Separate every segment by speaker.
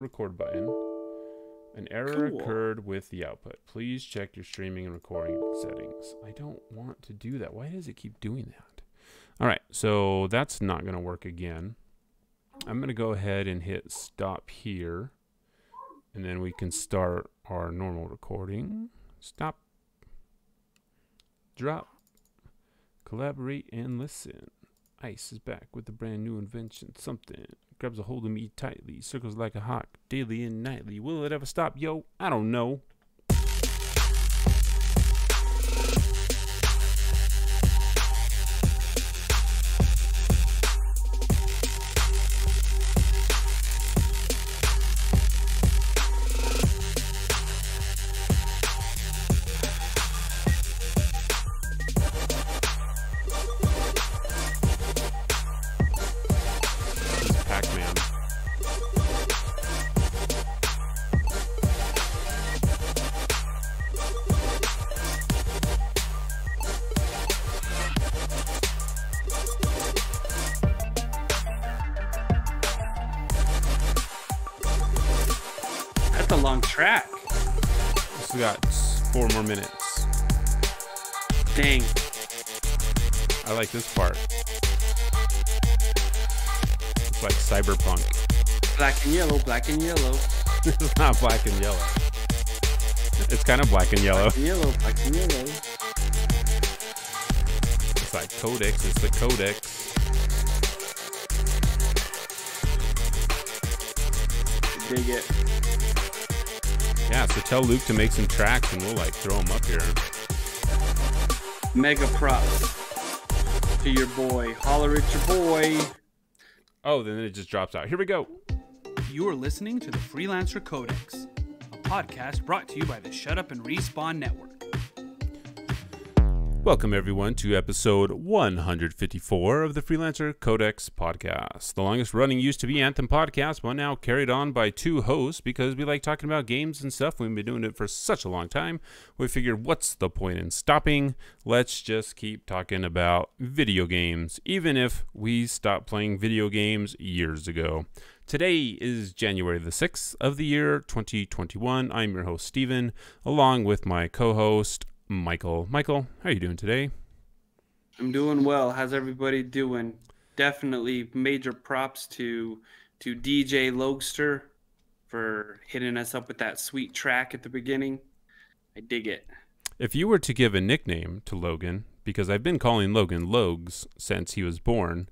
Speaker 1: record button. An error occurred with the output. Please check your streaming and recording settings. I don't want to do that. Why does it keep doing that? All right, so that's not going to work again. I'm going to go ahead and hit stop here, and then we can start our normal recording. Stop. Drop. Collaborate and listen. Ice is back with a brand new invention. Something grabs a hold of me tightly, circles like a hawk, daily and nightly. Will it ever stop, yo? I don't know.
Speaker 2: That's a long track.
Speaker 1: We got 4 more minutes.
Speaker 2: Dang.
Speaker 1: I like this part. It's like cyberpunk.
Speaker 2: Black and yellow, black and yellow.
Speaker 1: It's not black and yellow. It's kind of black and yellow.
Speaker 2: Black and yellow, black and yellow.
Speaker 1: It's like Codex. It's the Codex.
Speaker 2: Dig it.
Speaker 1: Yeah, so tell Luke to make some tracks and we'll like throw them up here.
Speaker 2: Mega props to your boy. Holler at your boy.
Speaker 1: Oh, then it just drops out. Here we go.
Speaker 3: You are listening to the Freelancer Codex, a podcast brought to you by the Shut Up and Respawn Network.
Speaker 1: Welcome, everyone, to episode 154 of the Freelancer Codex podcast. The longest running used to be Anthem podcast, but now carried on by 2 hosts because we like talking about games and stuff. We've been doing it for such a long time. We figured, what's the point in stopping? Let's just keep talking about video games, even if we stopped playing video games years ago. Today is January the 6th of the year 2021. I'm your host, Steven, along with my co-host, Michael. Michael, how are you doing today?
Speaker 2: I'm doing well. How's everybody doing? Definitely major props to DJ Logster for hitting us up with that sweet track at the beginning. I dig it.
Speaker 1: If you were to give a nickname to Logan, because I've been calling Logan Logs since he was born,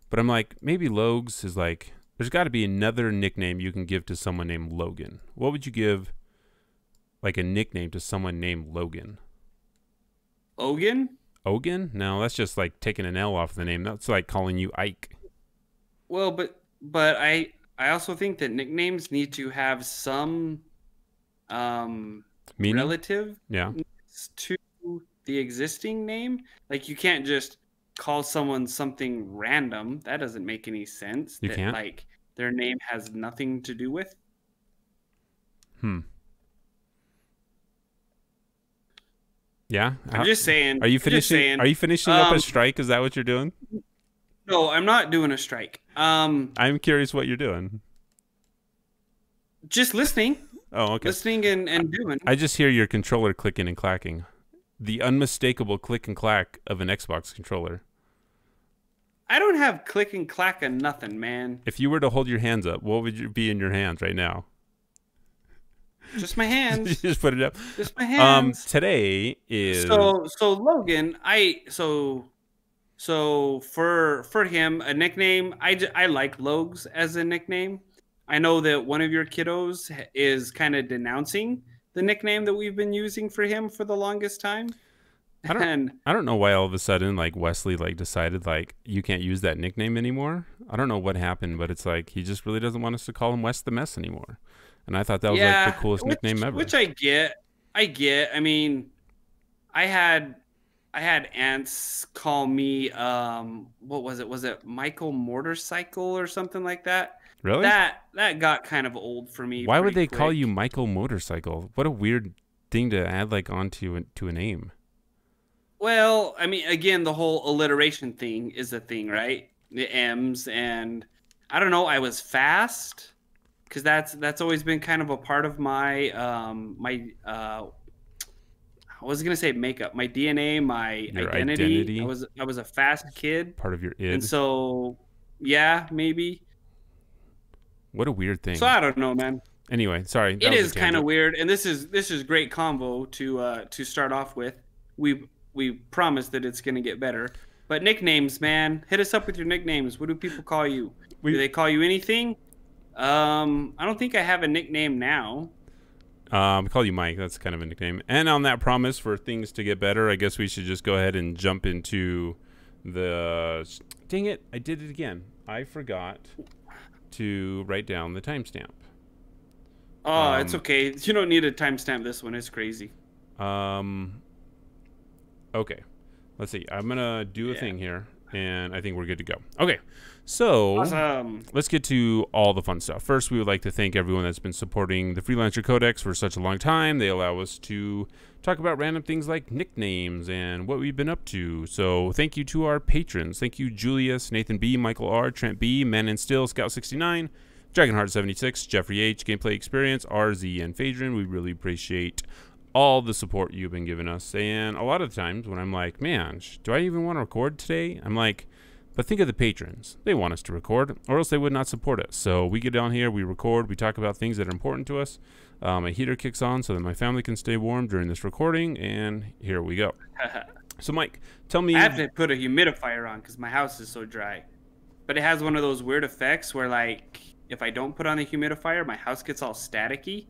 Speaker 1: but I'm like, maybe Logs is like, there's got to be another nickname you can give to someone named Logan. What would you give like a nickname to someone named Logan?
Speaker 2: Ogan?
Speaker 1: Ogan? No, that's just like taking an L off the name. That's like calling you Ike.
Speaker 2: Well, but I also think that nicknames need to have some
Speaker 1: Meaning?
Speaker 2: relative
Speaker 1: Yeah.
Speaker 2: to the existing name. Like you can't just call someone something random. That doesn't make any sense.
Speaker 1: You
Speaker 2: that,
Speaker 1: can't?
Speaker 2: Like their name has nothing to do with.
Speaker 1: Yeah.
Speaker 2: I'm just saying.
Speaker 1: Are you finishing? Are you finishing up a strike? Is that what you're doing?
Speaker 2: No, I'm not doing a strike.
Speaker 1: I'm curious what you're doing.
Speaker 2: Just listening.
Speaker 1: Oh, okay.
Speaker 2: Listening and doing.
Speaker 1: I just hear your controller clicking and clacking. The unmistakable click and clack of an Xbox controller.
Speaker 2: I don't have click and clack of nothing, man.
Speaker 1: If you were to hold your hands up, what would be in your hands right now?
Speaker 2: Just my hands.
Speaker 1: You just put it up.
Speaker 2: Just my hands.
Speaker 1: Today is
Speaker 2: so Logan. So for him a nickname. I like Logs as a nickname. I know that one of your kiddos is kind of denouncing the nickname that we've been using for him for the longest time.
Speaker 1: I don't know why all of a sudden like Wesley like decided like you can't use that nickname anymore. I don't know what happened, but it's like he just really doesn't want us to call him Wes the Mess anymore. And I thought that was like the coolest nickname ever.
Speaker 2: Which I get. I mean, I had aunts call me what was it? Was it Michael Motorcycle or something like that?
Speaker 1: Really?
Speaker 2: That got kind of old for me.
Speaker 1: Why would they call you Michael Motorcycle? What a weird thing to add like onto a name.
Speaker 2: Well, I mean, again, the whole alliteration thing is a thing, right? The M's and I don't know. I was fast. because that's always been kind of a part of my I was gonna say makeup, my DNA, my
Speaker 1: Your
Speaker 2: identity.
Speaker 1: identity?
Speaker 2: I was a fast kid,
Speaker 1: Part of your
Speaker 2: and
Speaker 1: id.
Speaker 2: so yeah, maybe.
Speaker 1: What a weird thing.
Speaker 2: So I don't know, man.
Speaker 1: Anyway, sorry.
Speaker 2: It is kind of weird, and this is great combo to start off with. We promise that it's gonna get better. But nicknames, man, hit us up with your nicknames. What do people call you? Do they call you anything? I don't think I have a nickname now.
Speaker 1: We call you Mike. That's kind of a nickname. And on that promise for things to get better, I guess we should just go ahead and jump into the... Dang it, I did it again. I forgot to write down the timestamp.
Speaker 2: Oh, it's okay. You don't need a timestamp this one. It's crazy.
Speaker 1: Okay. Let's see. I'm going to do a thing here, and I think we're good to go. Okay. So
Speaker 2: Awesome.
Speaker 1: let's get to all the fun stuff. First, we would like to thank everyone that's been supporting the Freelancer Codex for such a long time. They allow us to talk about random things like nicknames and what we've been up to. So thank you to our patrons. Thank you, Julius, Nathan B, Michael R, Trent B, Men and Still, Scout69, Dragonheart76, Jeffrey H, Gameplay Experience, RZ, and Phaedron. We really appreciate all the support you've been giving us. And a lot of the times when I'm like, man, do I even want to record today? I'm like, but think of the patrons. They want us to record, or else they would not support us. So we get down here, we record, we talk about things that are important to us. A heater kicks on so that my family can stay warm during this recording, and here we go. So, Mike, tell me...
Speaker 2: I have to put a humidifier on because my house is so dry. But it has one of those weird effects where, like, if I don't put on the humidifier, my house gets all staticky.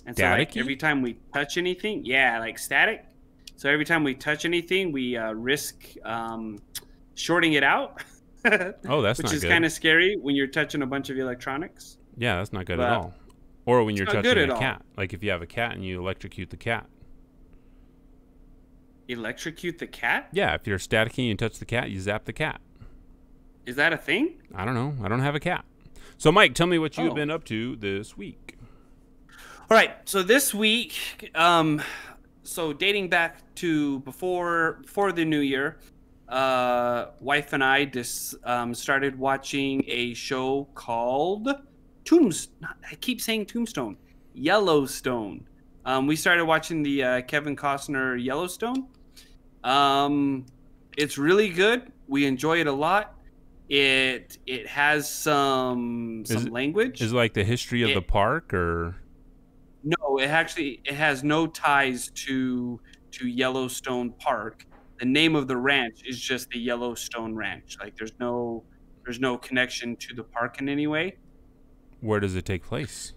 Speaker 2: And so, like, every time we touch anything, like static. So every time we touch anything, we risk shorting it out.
Speaker 1: Oh, that's not good.
Speaker 2: Which is kind of scary when you're touching a bunch of electronics.
Speaker 1: Yeah, that's not good at all. Or when you're touching a cat.
Speaker 2: All.
Speaker 1: Like if you have a cat and you electrocute the cat.
Speaker 2: Electrocute the cat?
Speaker 1: Yeah, if you're staticky and you touch the cat, you zap the cat.
Speaker 2: Is that a thing?
Speaker 1: I don't know. I don't have a cat. So, Mike, tell me what you've been up to this week.
Speaker 2: All right. So this week, so dating back to before the new year, wife and I just started watching a show called I keep saying Tombstone. Yellowstone. We started watching the Kevin Costner Yellowstone. It's really good. We enjoy it a lot. It has some language.
Speaker 1: Is it like the history of the park, or?
Speaker 2: No, it has no ties to Yellowstone Park. The name of the ranch is just the Yellowstone Ranch. Like there's no connection to the park in any way.
Speaker 1: Where does it take place?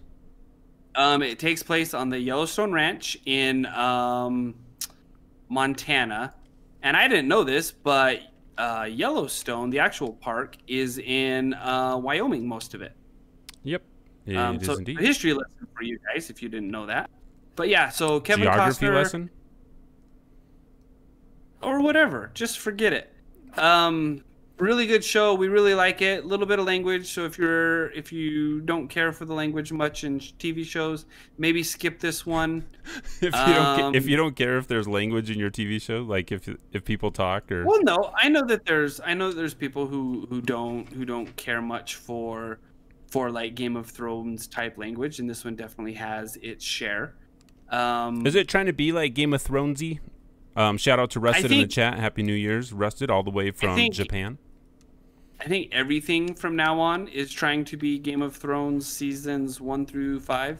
Speaker 2: It takes place on the Yellowstone Ranch in Montana. And I didn't know this, but Yellowstone, the actual park, is in Wyoming, most of it.
Speaker 1: Yep. It is indeed.
Speaker 2: A history lesson for you guys if you didn't know that. But yeah, so Kevin
Speaker 1: Geography
Speaker 2: Costner,
Speaker 1: lesson?
Speaker 2: Or whatever. Just forget it. Really good show. We really like it. A little bit of language. So if you don't care for the language much in TV shows, maybe skip this one.
Speaker 1: if you don't care if there's language in your TV show, like if people talk or.
Speaker 2: Well, no, I know that there's people who don't care much for like Game of Thrones type language, and this one definitely has its share.
Speaker 1: Is it trying to be like Game of Thronesy? Shout out to Rusted in the chat. Happy New Year's, Rusted, all the way from Japan.
Speaker 2: I think everything from now on is trying to be Game of Thrones seasons 1 through 5.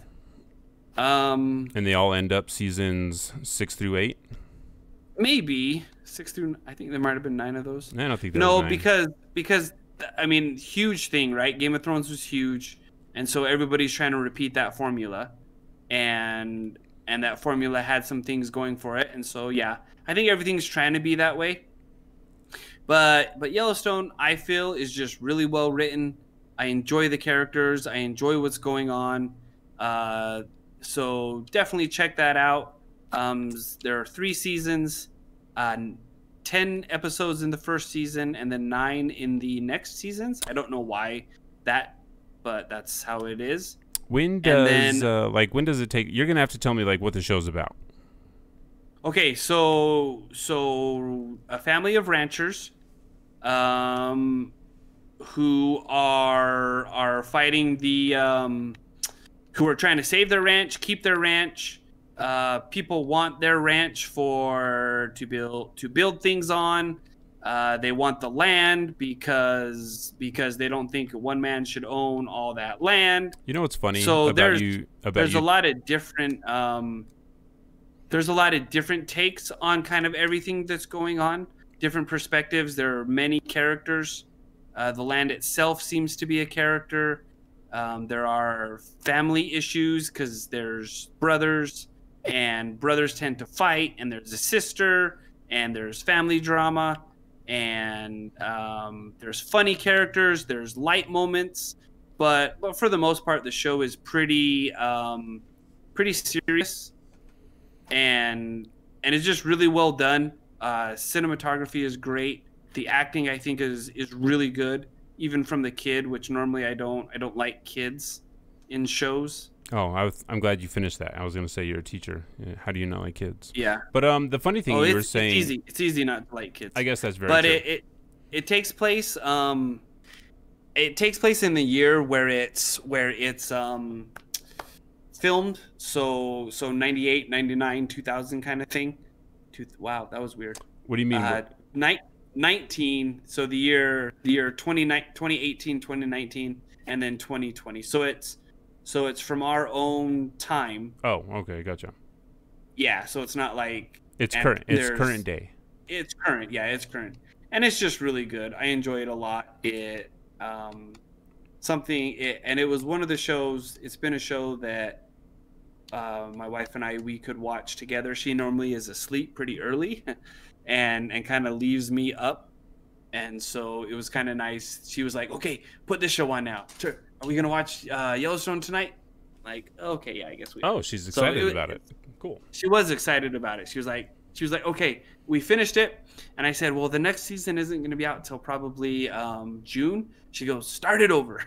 Speaker 1: And they all end up seasons 6 through 8.
Speaker 2: Maybe 6 through. I think there might have been 9 of those.
Speaker 1: I don't think there was 9.
Speaker 2: because I mean, huge thing, right? Game of Thrones was huge, and so everybody's trying to repeat that formula, and that formula had some things going for it, and so yeah, I think everything's trying to be that way. But Yellowstone, I feel, is just really well written. I enjoy the characters. I enjoy what's going on. So definitely check that out. There are 3 seasons, 10 episodes in the first season, and then 9 in the next seasons. I don't know why that, but that's how it is.
Speaker 1: When does when does it take? You're gonna have to tell me like what the show's about.
Speaker 2: Okay, so a family of ranchers, who are fighting the who are trying to save their ranch, keep their ranch. People want their ranch to build things on. They want the land because they don't think one man should own all that land.
Speaker 1: You know what's funny
Speaker 2: So
Speaker 1: about
Speaker 2: there's a lot of different takes on kind of everything that's going on, different perspectives. There are many characters. The land itself seems to be a character. There are family issues because there's brothers, and brothers tend to fight, and there's a sister, and there's family drama, and there's funny characters, there's light moments, but for the most part, the show is pretty serious, and it's just really well done. Cinematography is great. The acting, I think, is really good, even from the kid, which normally I don't like kids in shows.
Speaker 1: Oh, I'm glad you finished that. I was going to say you're a teacher. Yeah, how do you not like kids?
Speaker 2: Yeah.
Speaker 1: But the funny thing you were saying,
Speaker 2: it's easy not to like kids.
Speaker 1: I guess that's very true.
Speaker 2: But it takes place in the year where it's filmed. So 98, 99, 2000 kind of thing. Wow, that was weird.
Speaker 1: What do you mean?
Speaker 2: 19, so the year 2018, 2019, and then 2020. So it's from our own time.
Speaker 1: Oh, okay, gotcha.
Speaker 2: Yeah, so it's not like
Speaker 1: it's current. It's current day.
Speaker 2: It's current, yeah, it's current, and it's just really good. I enjoy it a lot. It was one of the shows. It's been a show that my wife and we could watch together. She normally is asleep pretty early, and kind of leaves me up, and so it was kind of nice. She was like, "Okay, put this show on now. Sure. Are we gonna watch Yellowstone tonight?" Like, okay, yeah, I guess we are.
Speaker 1: Oh, she's excited about it. Cool.
Speaker 2: She was excited about it. She was like, okay, we finished it. And I said, well, the next season isn't going to be out until probably June. She goes, start it over.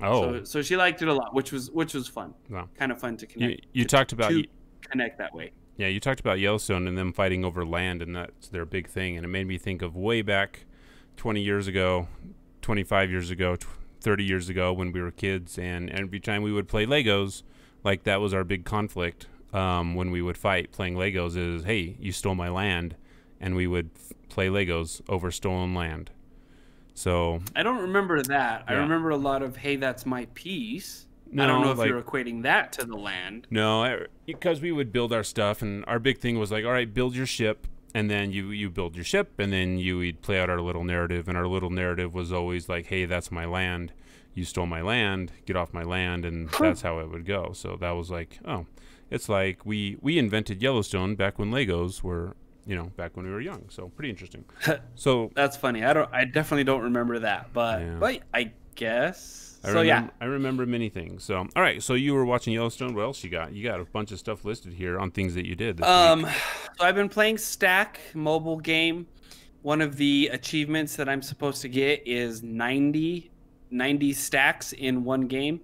Speaker 1: Oh.
Speaker 2: So she liked it a lot, which was fun.
Speaker 1: Wow.
Speaker 2: Kind of fun to connect.
Speaker 1: You talked about
Speaker 2: connect that way.
Speaker 1: Yeah, you talked about Yellowstone and them fighting over land, and that's their big thing. And it made me think of way back 20 years ago, 25 years ago, 30 years ago when we were kids, and every time we would play Legos, like that was our big conflict when we would fight playing Legos is, hey, you stole my land, and we would play Legos over stolen land. So
Speaker 2: I don't remember that.
Speaker 1: Yeah.
Speaker 2: I remember a lot of, hey, that's my piece.
Speaker 1: No,
Speaker 2: I don't know if you're equating that to the land.
Speaker 1: No, because we would build our stuff, and our big thing was like, all right, build your ship, and then you build your ship, and then we'd play out our little narrative, and our little narrative was always like, hey, that's my land. You stole my land. Get off my land, and that's how it would go. So that was like, oh, it's like we invented Yellowstone back when Legos were, back when we were young. So pretty interesting. So
Speaker 2: that's funny. I definitely don't remember that, but I guess.
Speaker 1: I remember many things. So all right, so you were watching Yellowstone. What else you got? You got a bunch of stuff listed here on things that you did this week.
Speaker 2: So I've been playing Stack mobile game. One of the achievements that I'm supposed to get is 90 stacks in one game.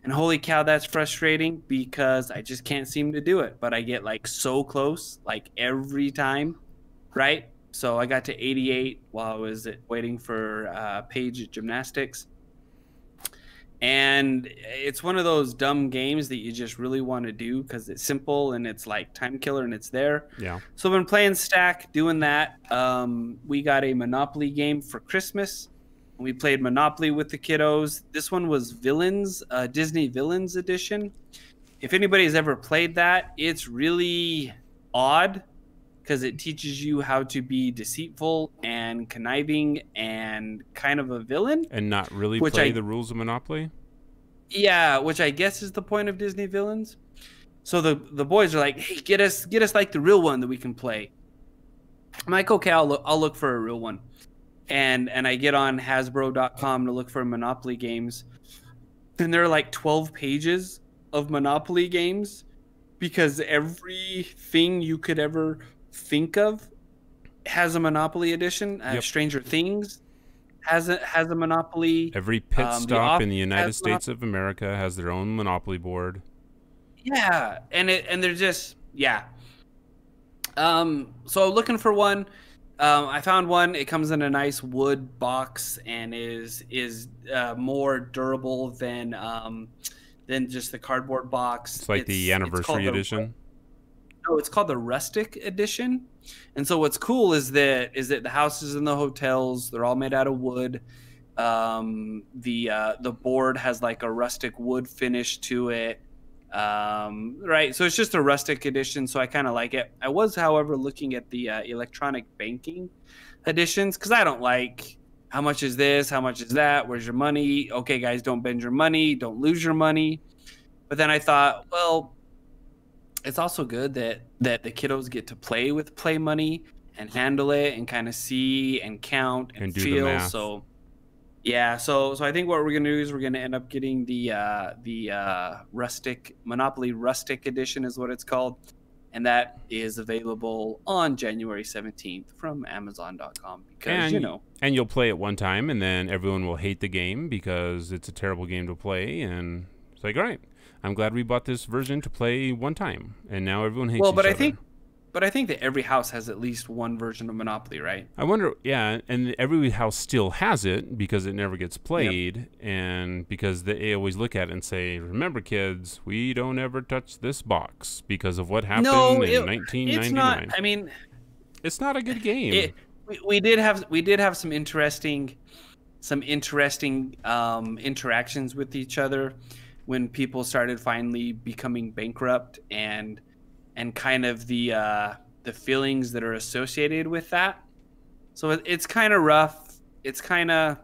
Speaker 2: And holy cow, that's frustrating because I just can't seem to do it. But I get like so close, like every time, right? So I got to 88 while I was waiting for Paige Gymnastics. And it's one of those dumb games that you just really want to do because it's simple and it's like time killer and it's there.
Speaker 1: Yeah.
Speaker 2: So I've been playing Stack, doing that. We got a Monopoly game for Christmas. We played Monopoly with the kiddos. This one was Villains, Disney Villains Edition. If anybody has ever played that, it's really odd because it teaches you how to be deceitful and conniving and kind of a villain.
Speaker 1: And not really play the rules of Monopoly?
Speaker 2: Yeah, which I guess is the point of Disney Villains. So the boys are like, hey, get us like the real one that we can play. I'm like, okay, I'll look for a real one. And I get on Hasbro.com to look for Monopoly games. And there are like 12 pages of Monopoly games because everything you could ever think of has a Monopoly edition.
Speaker 1: Yep.
Speaker 2: Stranger Things has a Monopoly.
Speaker 1: Every pit stop in the United States of America has their own Monopoly board.
Speaker 2: Yeah, and they're just, yeah. So looking for one. I found one. It comes in a nice wood box and is more durable than than just the cardboard box.
Speaker 1: It's like the anniversary edition.
Speaker 2: No, it's called the rustic edition. And so what's cool is that the houses and the hotels, they're all made out of wood. The board has like a rustic wood finish to it. Right. So it's just a rustic edition. So I kind of like it. I was, however, looking at the electronic banking editions because I don't like how much is this, how much is that, where's your money? Okay, guys, don't bend your money, don't lose your money. But then I thought, well, it's also good that the kiddos get to play with play money and handle it and kind of see and count and
Speaker 1: do
Speaker 2: feel.
Speaker 1: the math.
Speaker 2: So yeah, so I think what we're gonna do is we're gonna end up getting the rustic Monopoly Rustic Edition is what it's called, and that is available on January 17th from Amazon.com because
Speaker 1: and you'll play it one time and then everyone will hate the game because it's a terrible game to play, and it's like, all right, I'm glad we bought this version to play one time, and now everyone hates each other.
Speaker 2: But I think that every house has at least one version of Monopoly, right?
Speaker 1: I wonder, yeah, and every house still has it because it never gets played, and because they always look at it and say, remember, kids, we don't ever touch this box because of what happened in 1999.
Speaker 2: It's not, I mean...
Speaker 1: It's not a good game.
Speaker 2: We did have some interesting interactions with each other when people started finally becoming bankrupt and kind of the feelings that are associated with that. So it's kind of rough. It's kind of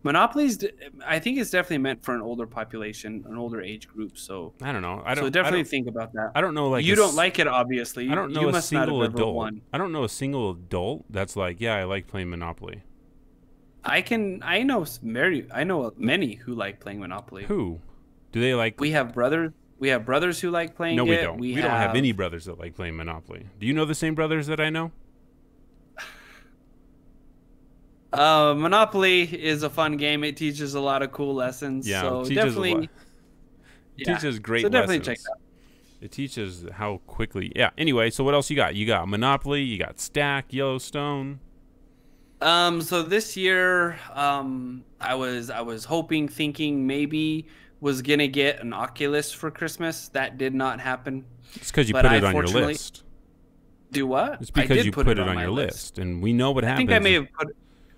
Speaker 2: Monopoly's. I think it's definitely meant for an older population, an older age group. So
Speaker 1: I don't know.
Speaker 2: So definitely think about that.
Speaker 1: I don't know. Like
Speaker 2: you don't like it, obviously.
Speaker 1: I don't know
Speaker 2: you
Speaker 1: a
Speaker 2: must
Speaker 1: single
Speaker 2: not have ever
Speaker 1: adult.
Speaker 2: won.
Speaker 1: I don't know a single adult that's like, yeah, I like playing Monopoly.
Speaker 2: I know many who like playing Monopoly.
Speaker 1: Who? Do they like?
Speaker 2: We have brothers. We have brothers who like playing it.
Speaker 1: No, we don't. We don't have any brothers that like playing Monopoly. Do you know the same brothers that I know?
Speaker 2: Monopoly is a fun game. It teaches a lot of cool lessons.
Speaker 1: Yeah,
Speaker 2: so
Speaker 1: it teaches
Speaker 2: definitely.
Speaker 1: a lot. It teaches great lessons.
Speaker 2: Definitely check it out.
Speaker 1: It teaches how quickly. Yeah. Anyway, so what else you got? You got Monopoly. You got Stack, Yellowstone.
Speaker 2: So this year, I was hoping, thinking maybe was gonna get an Oculus for Christmas. That did not happen.
Speaker 1: It's because you put it on your list.
Speaker 2: Do what?
Speaker 1: It's because you put it on your list, and we know what happens.
Speaker 2: I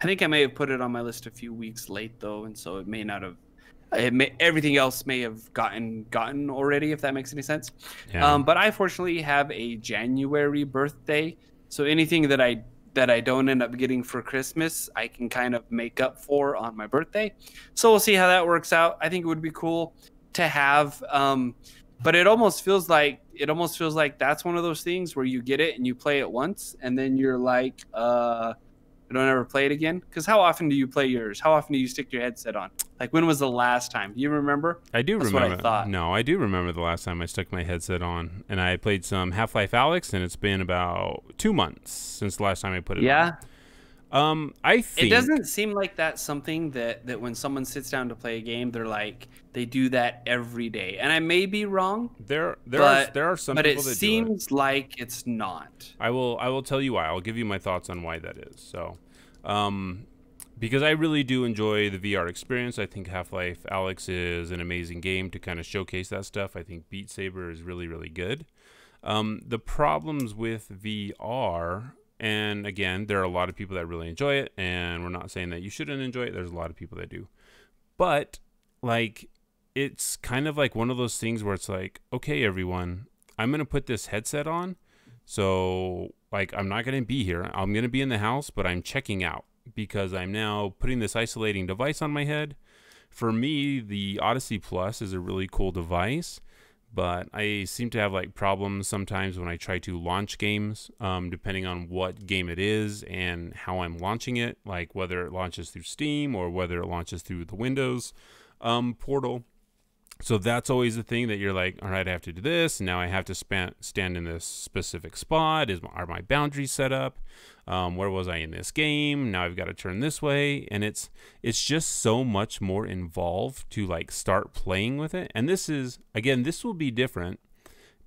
Speaker 2: think I may have put it on my list a few weeks late though, and so it may not have. Everything else may have gotten already, if that makes any sense.
Speaker 1: Yeah.
Speaker 2: But I fortunately have a January birthday, so anything that I don't end up getting for Christmas, I can kind of make up for on my birthday. So we'll see how that works out. I think it would be cool to have, but it almost feels like that's one of those things where you get it and you play it once and then you're like, I don't ever play it again. Because how often do you play yours? How often do you stick your headset on? Like, when was the last time? Do you remember?
Speaker 1: I do remember.
Speaker 2: That's what I thought.
Speaker 1: No, I do remember the last time I stuck my headset on, and I played some Half-Life Alyx, and it's been about 2 months since the last time I put it on. I think
Speaker 2: it doesn't seem like that's something that when someone sits down to play a game, they're like they do that every day. And I may be wrong.
Speaker 1: There are some people that do it.
Speaker 2: But it seems like it's not.
Speaker 1: I will tell you why. I'll give you my thoughts on why that is. So, because I really do enjoy the VR experience. I think Half-Life Alyx is an amazing game to kind of showcase that stuff. I think Beat Saber is really, really good. The problems with VR, and again, there are a lot of people that really enjoy it, and we're not saying that you shouldn't enjoy it. There's a lot of people that do. But, like, it's kind of like one of those things where it's like, okay, everyone, I'm going to put this headset on. So, like, I'm not going to be here. I'm going to be in the house, but I'm checking out because I'm now putting this isolating device on my head. For me, the Odyssey Plus is a really cool device, but I seem to have like problems sometimes when I try to launch games, depending on what game it is and how I'm launching it, like whether it launches through Steam or whether it launches through the Windows portal. So that's always the thing that you're like, all right, I have to do this, and now I have to stand in this specific spot. Are my boundaries set up? Where was I in this game? Now I've got to turn this way, and it's just so much more involved to like start playing with it. And this is, again, this will be different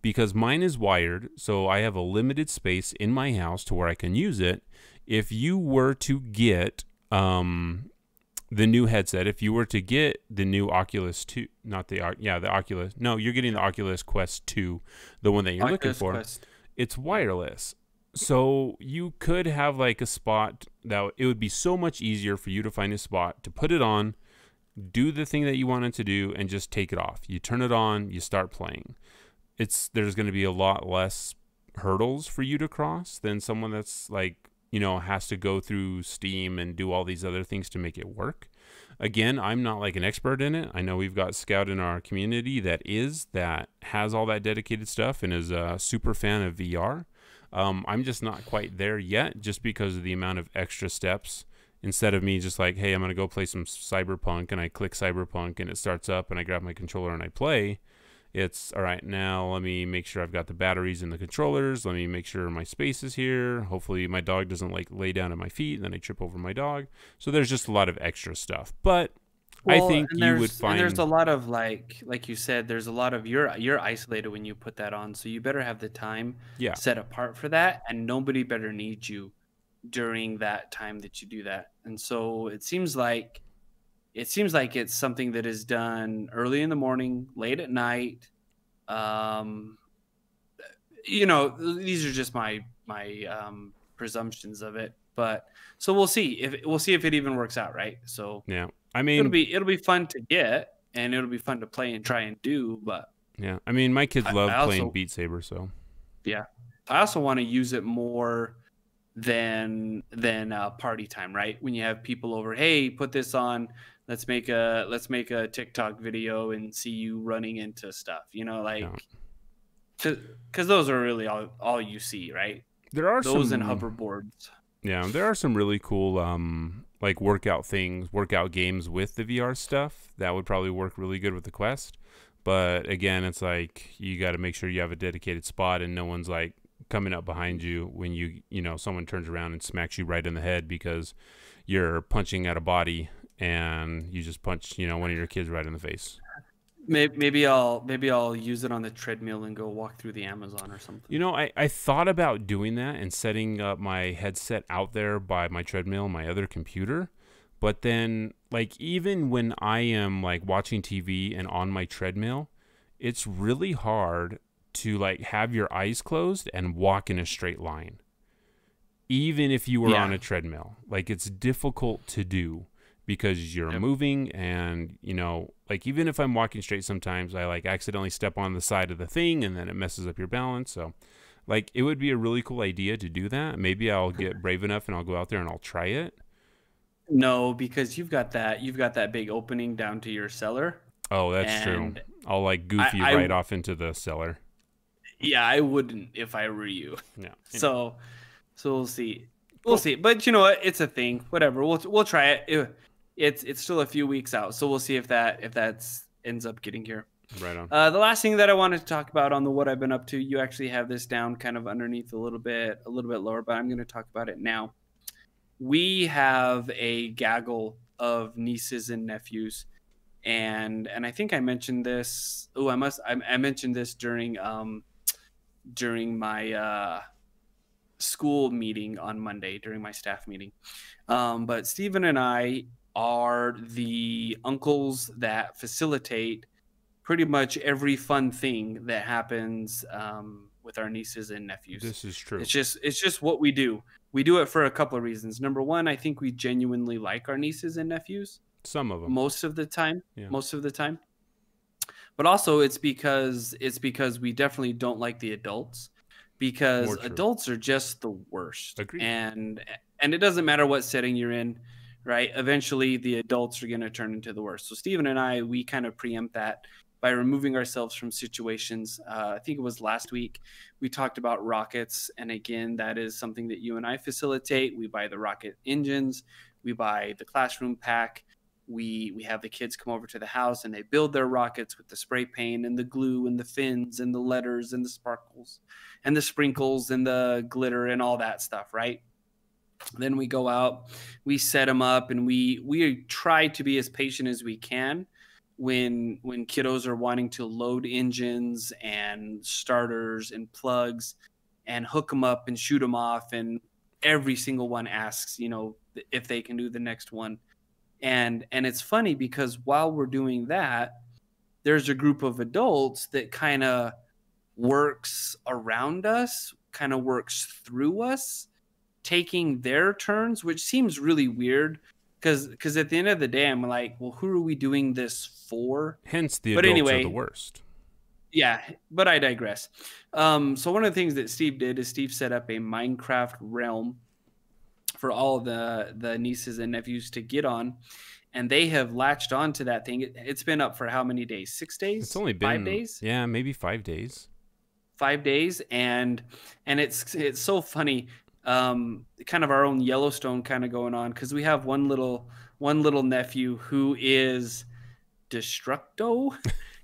Speaker 1: because mine is wired, so I have a limited space in my house to where I can use it. If you were to get the new headset, if you were to get the new Oculus 2, not the the Oculus. No, you're getting the Oculus Quest 2, the one that you're looking for.
Speaker 2: Quest.
Speaker 1: It's wireless. So you could have like a spot that it would be so much easier for you to find a spot to put it on, do the thing that you wanted to do, and just take it off. You turn it on, you start playing. There's going to be a lot less hurdles for you to cross than someone that's like, has to go through Steam and do all these other things to make it work. Again, I'm not like an expert in it. I know we've got Scout in our community that has all that dedicated stuff and is a super fan of VR. I'm just not quite there yet, just because of the amount of extra steps. Instead of me just like, hey, I'm going to go play some Cyberpunk, and I click Cyberpunk and it starts up and I grab my controller and I play. It's all right. Now let me make sure I've got the batteries in the controllers. Let me make sure my space is here. Hopefully my dog doesn't like lay down at my feet and then I trip over my dog. So there's just a lot of extra stuff. But I think you would find,
Speaker 2: and there's a lot of like you said, there's a lot of you're isolated when you put that on. So you better have the time set apart for that, and nobody better need you during that time that you do that. And so it seems like it's something that is done early in the morning, late at night. These are just my presumptions of it. But so we'll see if it even works out, right? So
Speaker 1: yeah, I mean,
Speaker 2: it'll be fun to get, and it'll be fun to play and try and do. But
Speaker 1: yeah, I mean, my kids love playing Beat Saber, so
Speaker 2: yeah, I also want to use it more than party time, right? When you have people over, hey, put this on. Let's make a TikTok video and see you running into stuff, because those are really all you see, right?
Speaker 1: There are
Speaker 2: those and hoverboards.
Speaker 1: Yeah, there are some really cool like workout games with the VR stuff that would probably work really good with the Quest. But again, it's like you got to make sure you have a dedicated spot and no one's like coming up behind you when someone turns around and smacks you right in the head because you're punching at a body and you just punch one of your kids right in the face.
Speaker 2: Maybe I'll use it on the treadmill and go walk through the Amazon or something.
Speaker 1: I thought about doing that and setting up my headset out there by my treadmill, my other computer. But then, like, even when I am like watching TV and on my treadmill, it's really hard to like have your eyes closed and walk in a straight line. Even if you were on a treadmill, like it's difficult to do. Because you're moving and, like even if I'm walking straight, sometimes I like accidentally step on the side of the thing and then it messes up your balance. So like it would be a really cool idea to do that. Maybe I'll get brave enough and I'll go out there and I'll try it.
Speaker 2: No, because you've got that big opening down to your cellar.
Speaker 1: Oh, that's true. I'll like goofy right off into the cellar.
Speaker 2: Yeah, I wouldn't if I were you.
Speaker 1: Yeah.
Speaker 2: So we'll see. We'll see. But you know what? It's a thing. Whatever. We'll try it. It's still a few weeks out, so we'll see if that ends up getting here.
Speaker 1: Right on.
Speaker 2: The last thing that I wanted to talk about on the what I've been up to, you actually have this down kind of underneath a little bit lower, but I'm going to talk about it now. We have a gaggle of nieces and nephews, and I think I mentioned this. Oh, I mentioned this during my school meeting on Monday, during my staff meeting. But Stephen and I are the uncles that facilitate pretty much every fun thing that happens with our nieces and nephews.
Speaker 1: This is true.
Speaker 2: It's just what we do. We do it for a couple of reasons. Number one, I think we genuinely like our nieces and nephews.
Speaker 1: Some of them.
Speaker 2: Most of the time.
Speaker 1: Yeah.
Speaker 2: Most of the time. But also it's because we definitely don't like the adults. Because adults are just the worst.
Speaker 1: Agreed.
Speaker 2: And it doesn't matter what setting you're in, right? Eventually, the adults are going to turn into the worst. So Stephen and I, we kind of preempt that by removing ourselves from situations. I think it was last week, we talked about rockets. And again, that is something that you and I facilitate. We buy the rocket engines. We buy the classroom pack. We have the kids come over to the house and they build their rockets with the spray paint and the glue and the fins and the letters and the sparkles and the sprinkles and the glitter and all that stuff, right? Then we go out, we set them up, and we try to be as patient as we can when kiddos are wanting to load engines and starters and plugs and hook them up and shoot them off, and every single one asks, if they can do the next one. And it's funny because while we're doing that, there's a group of adults that kind of works around us, kind of works through us, taking their turns, which seems really weird because at the end of the day, I'm like, well, who are we doing this for?
Speaker 1: Hence, the
Speaker 2: But
Speaker 1: adults
Speaker 2: anyway,
Speaker 1: are the worst.
Speaker 2: Yeah, but I digress. So one of the things that Steve did is Steve set up a Minecraft realm for all the nieces and nephews to get on, and they have latched on to that thing. It's been up for how many days? 6 days?
Speaker 1: It's only been
Speaker 2: 5 days?
Speaker 1: Yeah, maybe 5 days.
Speaker 2: 5 days, and it's so funny. Kind of our own Yellowstone kind of going on, because we have one little nephew who is destructo,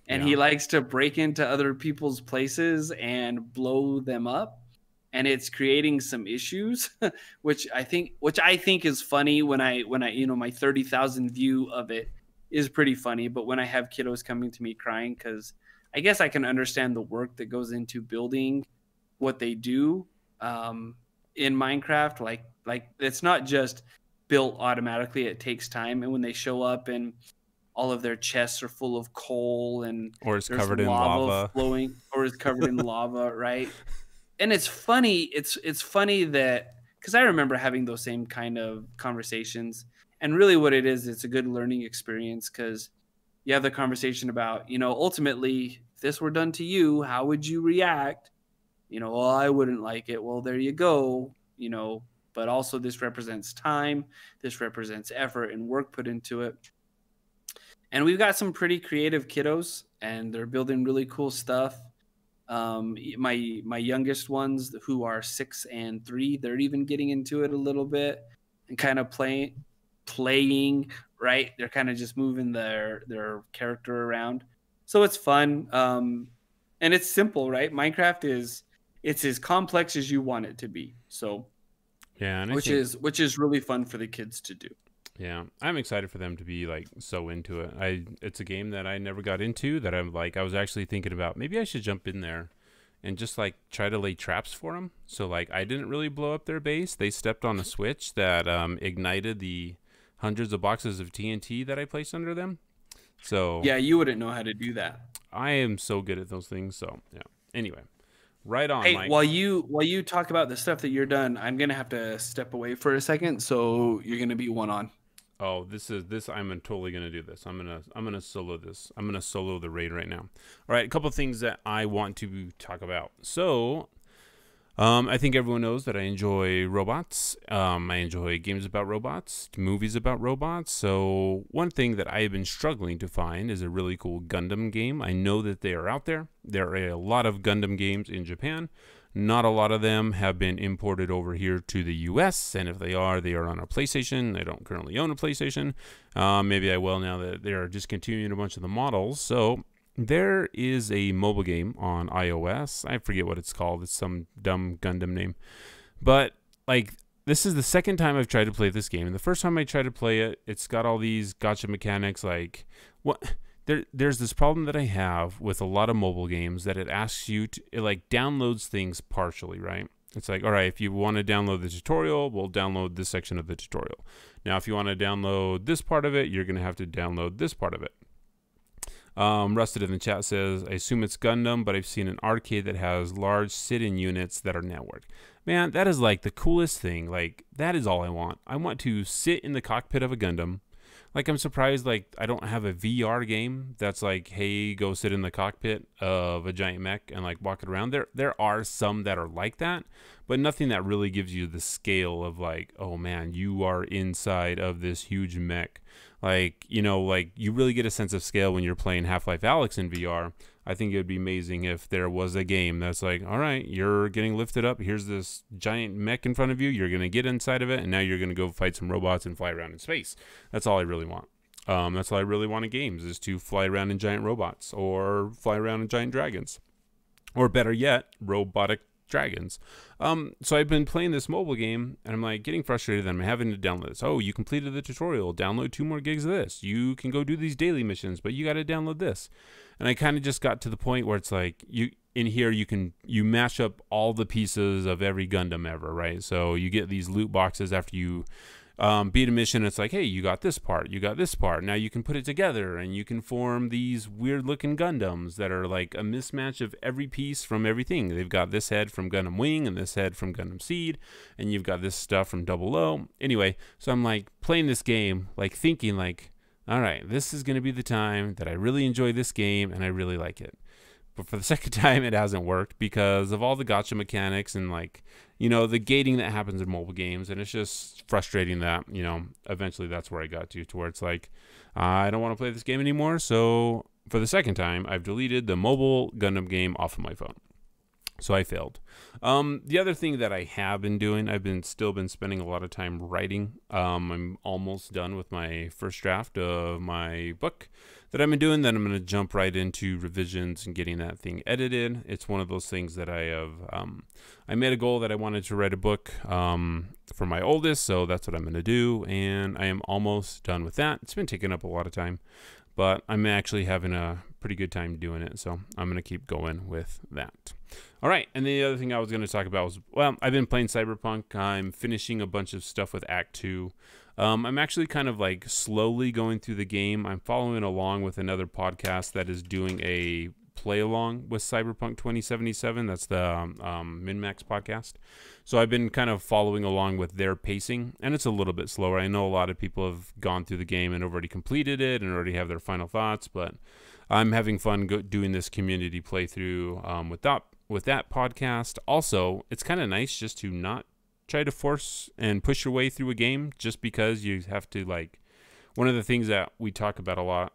Speaker 2: and
Speaker 1: Yeah.
Speaker 2: he likes to break into other people's places and blow them up, and it's creating some issues, which I think is funny when I my 30,000 view of it is pretty funny. But when I have kiddos coming to me crying, because I guess I can understand the work that goes into building what they do in Minecraft. Like it's not just built automatically; it takes time. And when they show up and all of their chests are full of coal and
Speaker 1: Or it's
Speaker 2: there's
Speaker 1: covered in lava.
Speaker 2: flowing, or is covered in lava, right? And it's funny. It's funny that, because I remember having those same kind of conversations. And really, what it is, it's a good learning experience, because you have the conversation about, ultimately, if this were done to you, how would you react? Well, I wouldn't like it. Well, there you go. But also this represents time. This represents effort and work put into it. And we've got some pretty creative kiddos, and they're building really cool stuff. My youngest ones, who are 6 and 3, they're even getting into it a little bit and kind of playing, right? They're kind of just moving their character around. So it's fun. And it's simple, right? Minecraft it's as complex as you want it to be. So
Speaker 1: Yeah, and
Speaker 2: which is really fun for the kids to do.
Speaker 1: Yeah, I'm excited for them to be like so into it. It's a game that I never got into, that I'm like, I was actually thinking about maybe I should jump in there and just like try to lay traps for them. So like I didn't really blow up their base. They stepped on a switch that ignited the hundreds of boxes of TNT that I placed under them. So
Speaker 2: yeah, you wouldn't know how to do that.
Speaker 1: I am so good at those things. So yeah. Anyway, right on.
Speaker 2: Hey,
Speaker 1: Mike.
Speaker 2: while you talk about the stuff that you're done, I'm gonna have to step away for a second. So you're gonna be one on.
Speaker 1: Oh, this. I'm totally gonna do this. I'm gonna solo this. I'm gonna solo the raid right now. All right, a couple of things that I want to talk about. So, I think everyone knows that I enjoy robots. I enjoy games about robots, movies about robots. So one thing that I have been struggling to find is a really cool Gundam game. I know that they are out there. There are a lot of Gundam games in Japan. Not a lot of them have been imported over here to the US, and if they are on a PlayStation. I don't currently own a PlayStation. Maybe I will now that they're discontinuing a bunch of the models. So there is a mobile game on iOS. I forget what it's called. It's some dumb Gundam name. But like, this is the second time I've tried to play this game. And the first time I tried to play it, it's got all these gotcha mechanics. Like, what? There's this problem that I have with a lot of mobile games, that it asks you to, it like downloads things partially, right? It's like, all right, if you want to download the tutorial, we'll download this section of the tutorial. Now, if you want to download this part of it, you're going to have to download this part of it. Rusted in the chat says, I assume it's Gundam, but I've seen an arcade that has large sit-in units that are networked. Man, that is like the coolest thing. Like, that is all I want. I want to sit in the cockpit of a Gundam. Like, I'm surprised, like, I don't have a VR game that's like, hey, go sit in the cockpit of a giant mech and, like, walk it around. There are some that are like that, but nothing that really gives you the scale of, like, oh, man, you are inside of this huge mech. Like, like, you really get a sense of scale when you're playing Half-Life Alyx in VR. I think it would be amazing if there was a game that's like, all right, you're getting lifted up. Here's this giant mech in front of you. You're going to get inside of it, and now you're going to go fight some robots and fly around in space. That's all I really want. That's all I really want in games, is to fly around in giant robots, or fly around in giant dragons. Or better yet, robotic dragons. So I've been playing this mobile game, and I'm like getting frustrated that I'm having to download this. Oh, you completed the tutorial. Download 2 more gigs of this. You can go do these daily missions, but you got to download this. And I kind of just got to the point where it's like, you mash up all the pieces of every Gundam ever, right? So you get these loot boxes after you beat a mission. It's like, hey, you got this part, you got this part. Now you can put it together, and you can form these weird-looking Gundams that are like a mismatch of every piece from everything. They've got this head from Gundam Wing and this head from Gundam Seed, and you've got this stuff from Double O. Anyway, so I'm like playing this game, like thinking like, all right, this is going to be the time that I really enjoy this game and I really like it. But for the second time, it hasn't worked because of all the gacha mechanics and, like, you know, the gating that happens in mobile games. And it's just frustrating that, you know, eventually that's where I got to where it's like, I don't want to play this game anymore. So for the second time, I've deleted the mobile Gundam game off of my phone. So I failed. The other thing that I have been doing, I've still been spending a lot of time writing. I'm almost done with my first draft of my book that I've been doing. Then I'm going to jump right into revisions and getting that thing edited. It's one of those things that I have, I made a goal that I wanted to write a book for my oldest, so that's what I'm going to do. And I am almost done with that. It's been taking up a lot of time, but I'm actually having a pretty good time doing it. So I'm going to keep going with that. All right. And the other thing I was going to talk about was, well, I've been playing Cyberpunk. I'm finishing a bunch of stuff with Act 2. I'm actually kind of like slowly going through the game. I'm following along with another podcast that is doing a play along with Cyberpunk 2077. That's the MinMax podcast. So I've been kind of following along with their pacing, and it's a little bit slower. I know a lot of people have gone through the game and already completed it and already have their final thoughts, but I'm having fun doing this community playthrough with that podcast. Also, it's kind of nice just to not try to force and push your way through a game just because you have to, like, one of the things that we talk about a lot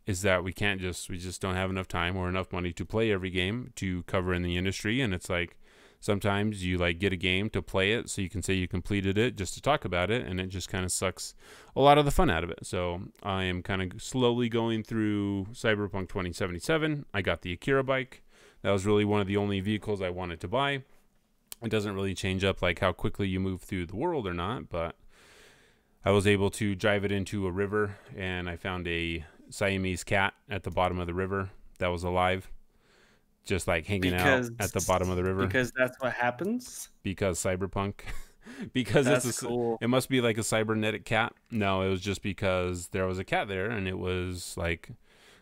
Speaker 1: is that we just don't have enough time or enough money to play every game to cover in the industry. And it's like, sometimes you like get a game to play it so you can say you completed it just to talk about it, and it just kind of sucks a lot of the fun out of it. So I am kind of slowly going through Cyberpunk 2077. I got the Akira bike. That was really one of the only vehicles I wanted to buy. It doesn't really change up like how quickly you move through the world or not, but I was able to drive it into a river, and I found a Siamese cat at the bottom of the river that was alive, just like hanging out at the bottom of the river.
Speaker 2: Because that's what happens?
Speaker 1: Because Cyberpunk. Because that's cool. It must be like a cybernetic cat. No, it was just because there was a cat there, and it was like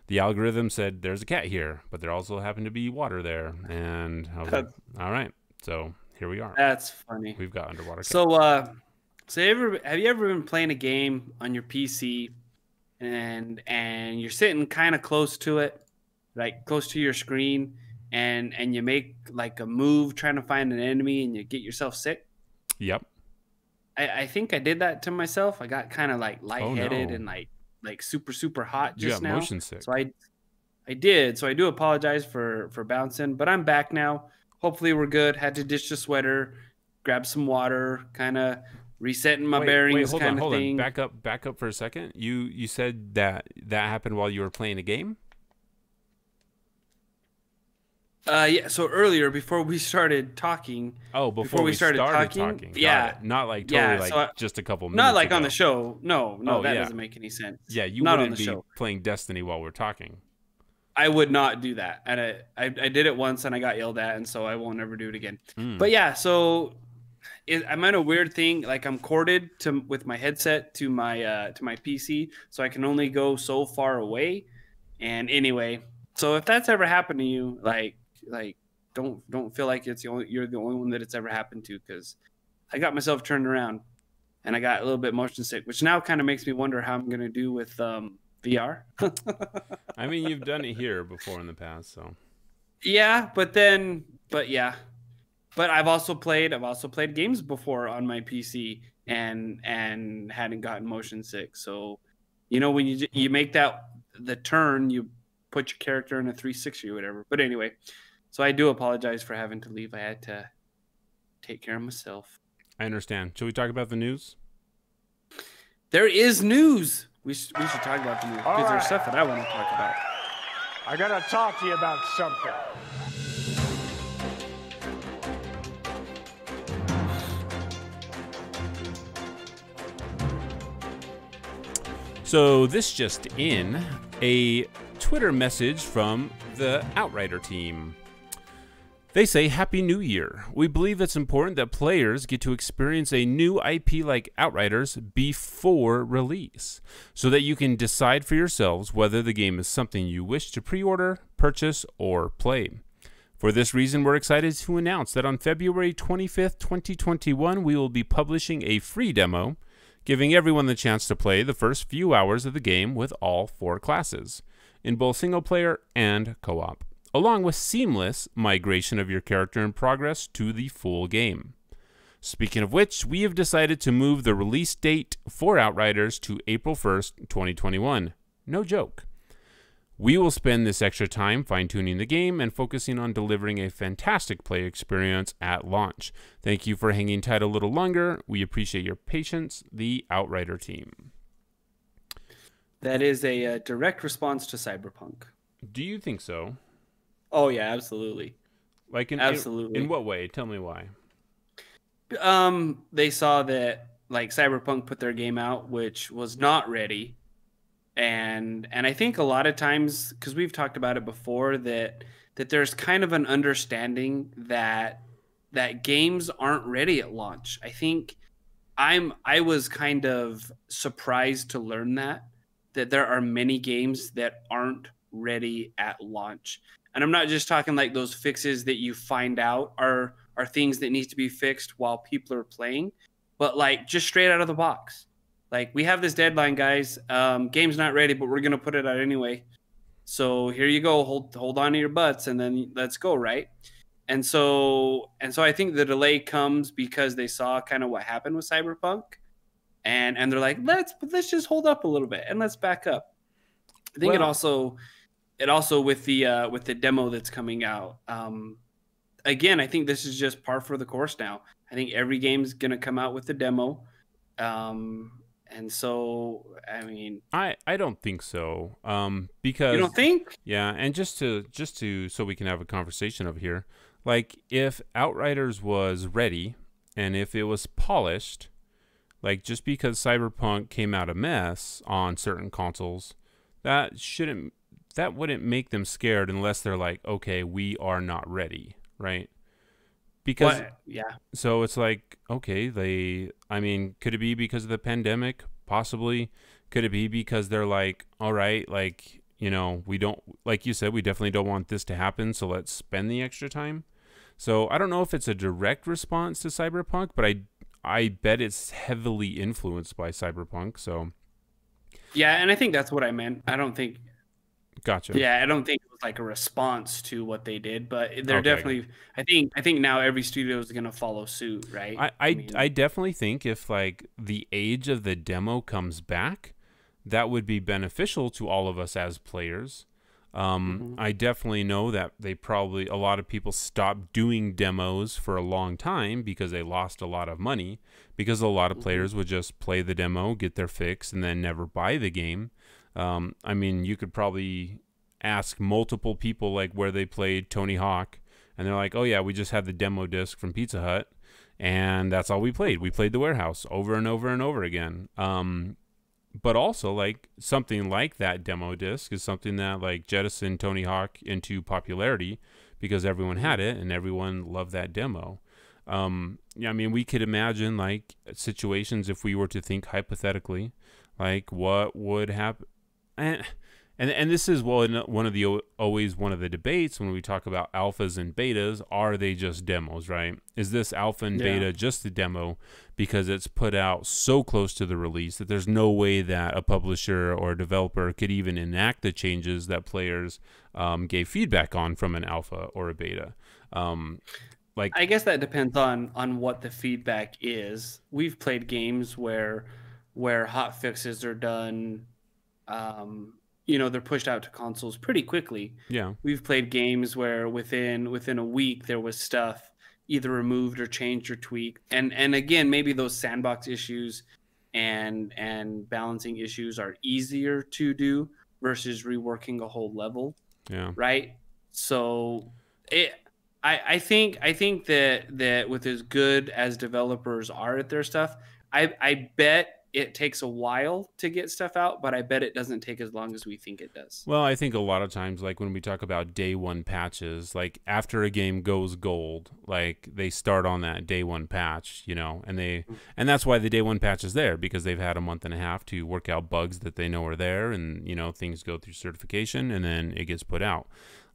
Speaker 1: the algorithm said there's a cat here, but there also happened to be water there. And I was like, all right, so here we are.
Speaker 2: That's funny.
Speaker 1: We've got underwater cats.
Speaker 2: So, have you ever been playing a game on your PC and you're sitting kind of close to it, like close to your screen, and you make like a move trying to find an enemy and you get yourself sick?
Speaker 1: Yep.
Speaker 2: I think I did that to myself. I got kind of like lightheaded and like super hot just now.
Speaker 1: Motion sick.
Speaker 2: So I did. So I do apologize for bouncing, but I'm back now. Hopefully we're good. Had to ditch the sweater, grab some water, kind of resetting my bearings,
Speaker 1: hold
Speaker 2: kind of thing.
Speaker 1: Back up for a second. You said that happened while you were playing a game?
Speaker 2: Yeah. So earlier, before we started talking.
Speaker 1: Oh, before we started talking.
Speaker 2: Yeah.
Speaker 1: Not like totally just a couple minutes.
Speaker 2: Not like
Speaker 1: ago.
Speaker 2: on the show. No, that doesn't make any sense.
Speaker 1: Yeah, you
Speaker 2: not
Speaker 1: wouldn't be playing Destiny while we're talking.
Speaker 2: I would not do that. And I did it once and I got yelled at, and so I won't ever do it again. But yeah, so I'm in a weird thing. Like I'm corded with my headset to my PC, so I can only go so far away. And anyway, so if that's ever happened to you, like don't feel like you're the only one that it's ever happened to, because I got myself turned around and I got a little bit motion sick, which now kind of makes me wonder how I'm gonna do with VR.
Speaker 1: I mean, you've done it here before in the past, so.
Speaker 2: Yeah, but I've also played games before on my PC and hadn't gotten motion sick. So, you know, when you make the turn, you put your character in a 360 or whatever. But anyway, so I do apologize for having to leave. I had to take care of myself.
Speaker 1: I understand. Shall we talk about the news?
Speaker 2: There is news. We should talk about the news, because there's stuff that I want to talk about.
Speaker 4: I gotta talk to you about something.
Speaker 1: So this just in, a Twitter message from the Outrider team. They say Happy New Year. We believe it's important that players get to experience a new IP like Outriders before release, so that you can decide for yourselves whether the game is something you wish to pre-order, purchase, or play. For this reason, we're excited to announce that on February 25th, 2021, we will be publishing a free demo, giving everyone the chance to play the first few hours of the game with all 4 classes, in both single-player and co-op, along with seamless migration of your character and progress to the full game. Speaking of which, we have decided to move the release date for Outriders to April 1st, 2021. No joke. We will spend this extra time fine-tuning the game and focusing on delivering a fantastic play experience at launch. Thank you for hanging tight a little longer. We appreciate your patience, the Outrider team.
Speaker 2: That is a direct response to Cyberpunk.
Speaker 1: Do you think so?
Speaker 2: Oh yeah, absolutely.
Speaker 1: Like
Speaker 2: Absolutely.
Speaker 1: In what way? Tell me why.
Speaker 2: They saw that like Cyberpunk put their game out, which was not ready. And I think a lot of times, because we've talked about it before, that there's kind of an understanding that games aren't ready at launch. I think I was kind of surprised to learn that there are many games that aren't ready at launch. And I'm not just talking like those fixes that you find out are things that need to be fixed while people are playing, but like just straight out of the box. Like, we have this deadline, guys. Game's not ready, but we're gonna put it out anyway. So here you go. Hold on to your butts, and then let's go, right? And so I think the delay comes because they saw kind of what happened with Cyberpunk, and they're like, let's just hold up a little bit and let's back up. I think it also with the demo that's coming out. Again, I think this is just par for the course now. I think every game's gonna come out with the demo. And so, I mean,
Speaker 1: I don't think so. Because
Speaker 2: you don't think?
Speaker 1: Yeah, and just to so we can have a conversation over here. Like, if Outriders was ready and if it was polished, like, just because Cyberpunk came out a mess on certain consoles, that wouldn't make them scared unless they're like, okay, we are not ready, right? Because
Speaker 2: yeah.
Speaker 1: So it's like, okay, could it be because of the pandemic? Possibly. Could it be because they're like, all right, like, we don't, like you said, we definitely don't want this to happen, so let's spend the extra time. So I don't know if it's a direct response to Cyberpunk, but I bet it's heavily influenced by Cyberpunk. So
Speaker 2: yeah, and I think that's what I meant. I don't think.
Speaker 1: Gotcha.
Speaker 2: Yeah, I don't think it was like a response to what they did, but they're definitely. I think now every studio is going to follow suit, right?
Speaker 1: I definitely think if like the age of the demo comes back, that would be beneficial to all of us as players. I definitely know that a lot of people stopped doing demos for a long time because they lost a lot of money, because a lot of players would just play the demo, get their fix, and then never buy the game. You could probably ask multiple people like where they played Tony Hawk, and they're like, oh yeah, we just had the demo disc from Pizza Hut, and that's all we played. We played The Warehouse over and over and over again. But also, like, something like that demo disc is something that like jettisoned Tony Hawk into popularity because everyone had it and everyone loved that demo. We could imagine like situations if we were to think hypothetically, like what would happen. And this is one of the debates when we talk about alphas and betas. Are they just demos, right? Is this alpha and beta just a demo because it's put out so close to the release that there's no way that a publisher or a developer could even enact the changes that players gave feedback on from an alpha or a beta?
Speaker 2: I guess that depends on what the feedback is. We've played games where hot fixes are done. They're pushed out to consoles pretty quickly.
Speaker 1: Yeah.
Speaker 2: We've played games where within a week there was stuff either removed or changed or tweaked. And again, maybe those sandbox issues and balancing issues are easier to do versus reworking a whole level.
Speaker 1: Yeah.
Speaker 2: Right? So I think that with as good as developers are at their stuff, I bet it takes a while to get stuff out, but I bet it doesn't take as long as we think it does.
Speaker 1: Well, I think a lot of times, like when we talk about day one patches, like after a game goes gold, like they start on that day one patch, you know, and that's why the day one patch is there, because they've had a month and a half to work out bugs that they know are there, and you know, things go through certification, and then it gets put out.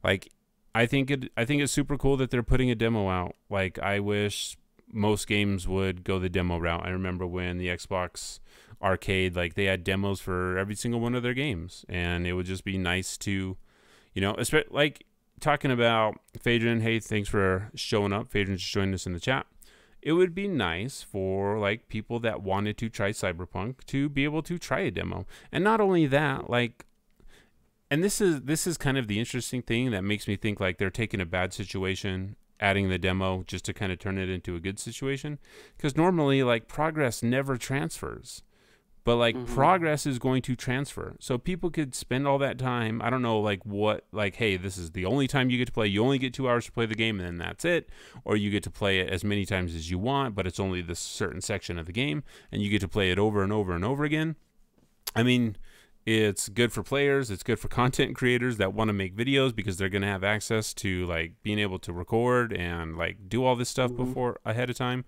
Speaker 1: Like I think it's super cool that they're putting a demo out. Like I wish most games would go the demo route. I remember when the Xbox Arcade, like they had demos for every single one of their games, and it would just be nice to, you know, like talking about Phaedron. Hey, thanks for showing up. Phaedron's just joined us in the chat. It would be nice for like people that wanted to try Cyberpunk to be able to try a demo. And not only that, like, and this is kind of the interesting thing that makes me think like they're taking a bad situation, adding the demo just to kind of turn it into a good situation, because normally like progress never transfers. But like progress is going to transfer. So people could spend all that time. I don't know, like what, like, hey, this is the only time you get to play. You only get 2 hours to play the game, and then that's it. Or you get to play it as many times as you want, but it's only this certain section of the game, and you get to play it over and over and over again. I mean, it's good for players. It's good for content creators that want to make videos, because they're going to have access to like being able to record and like do all this stuff before ahead of time.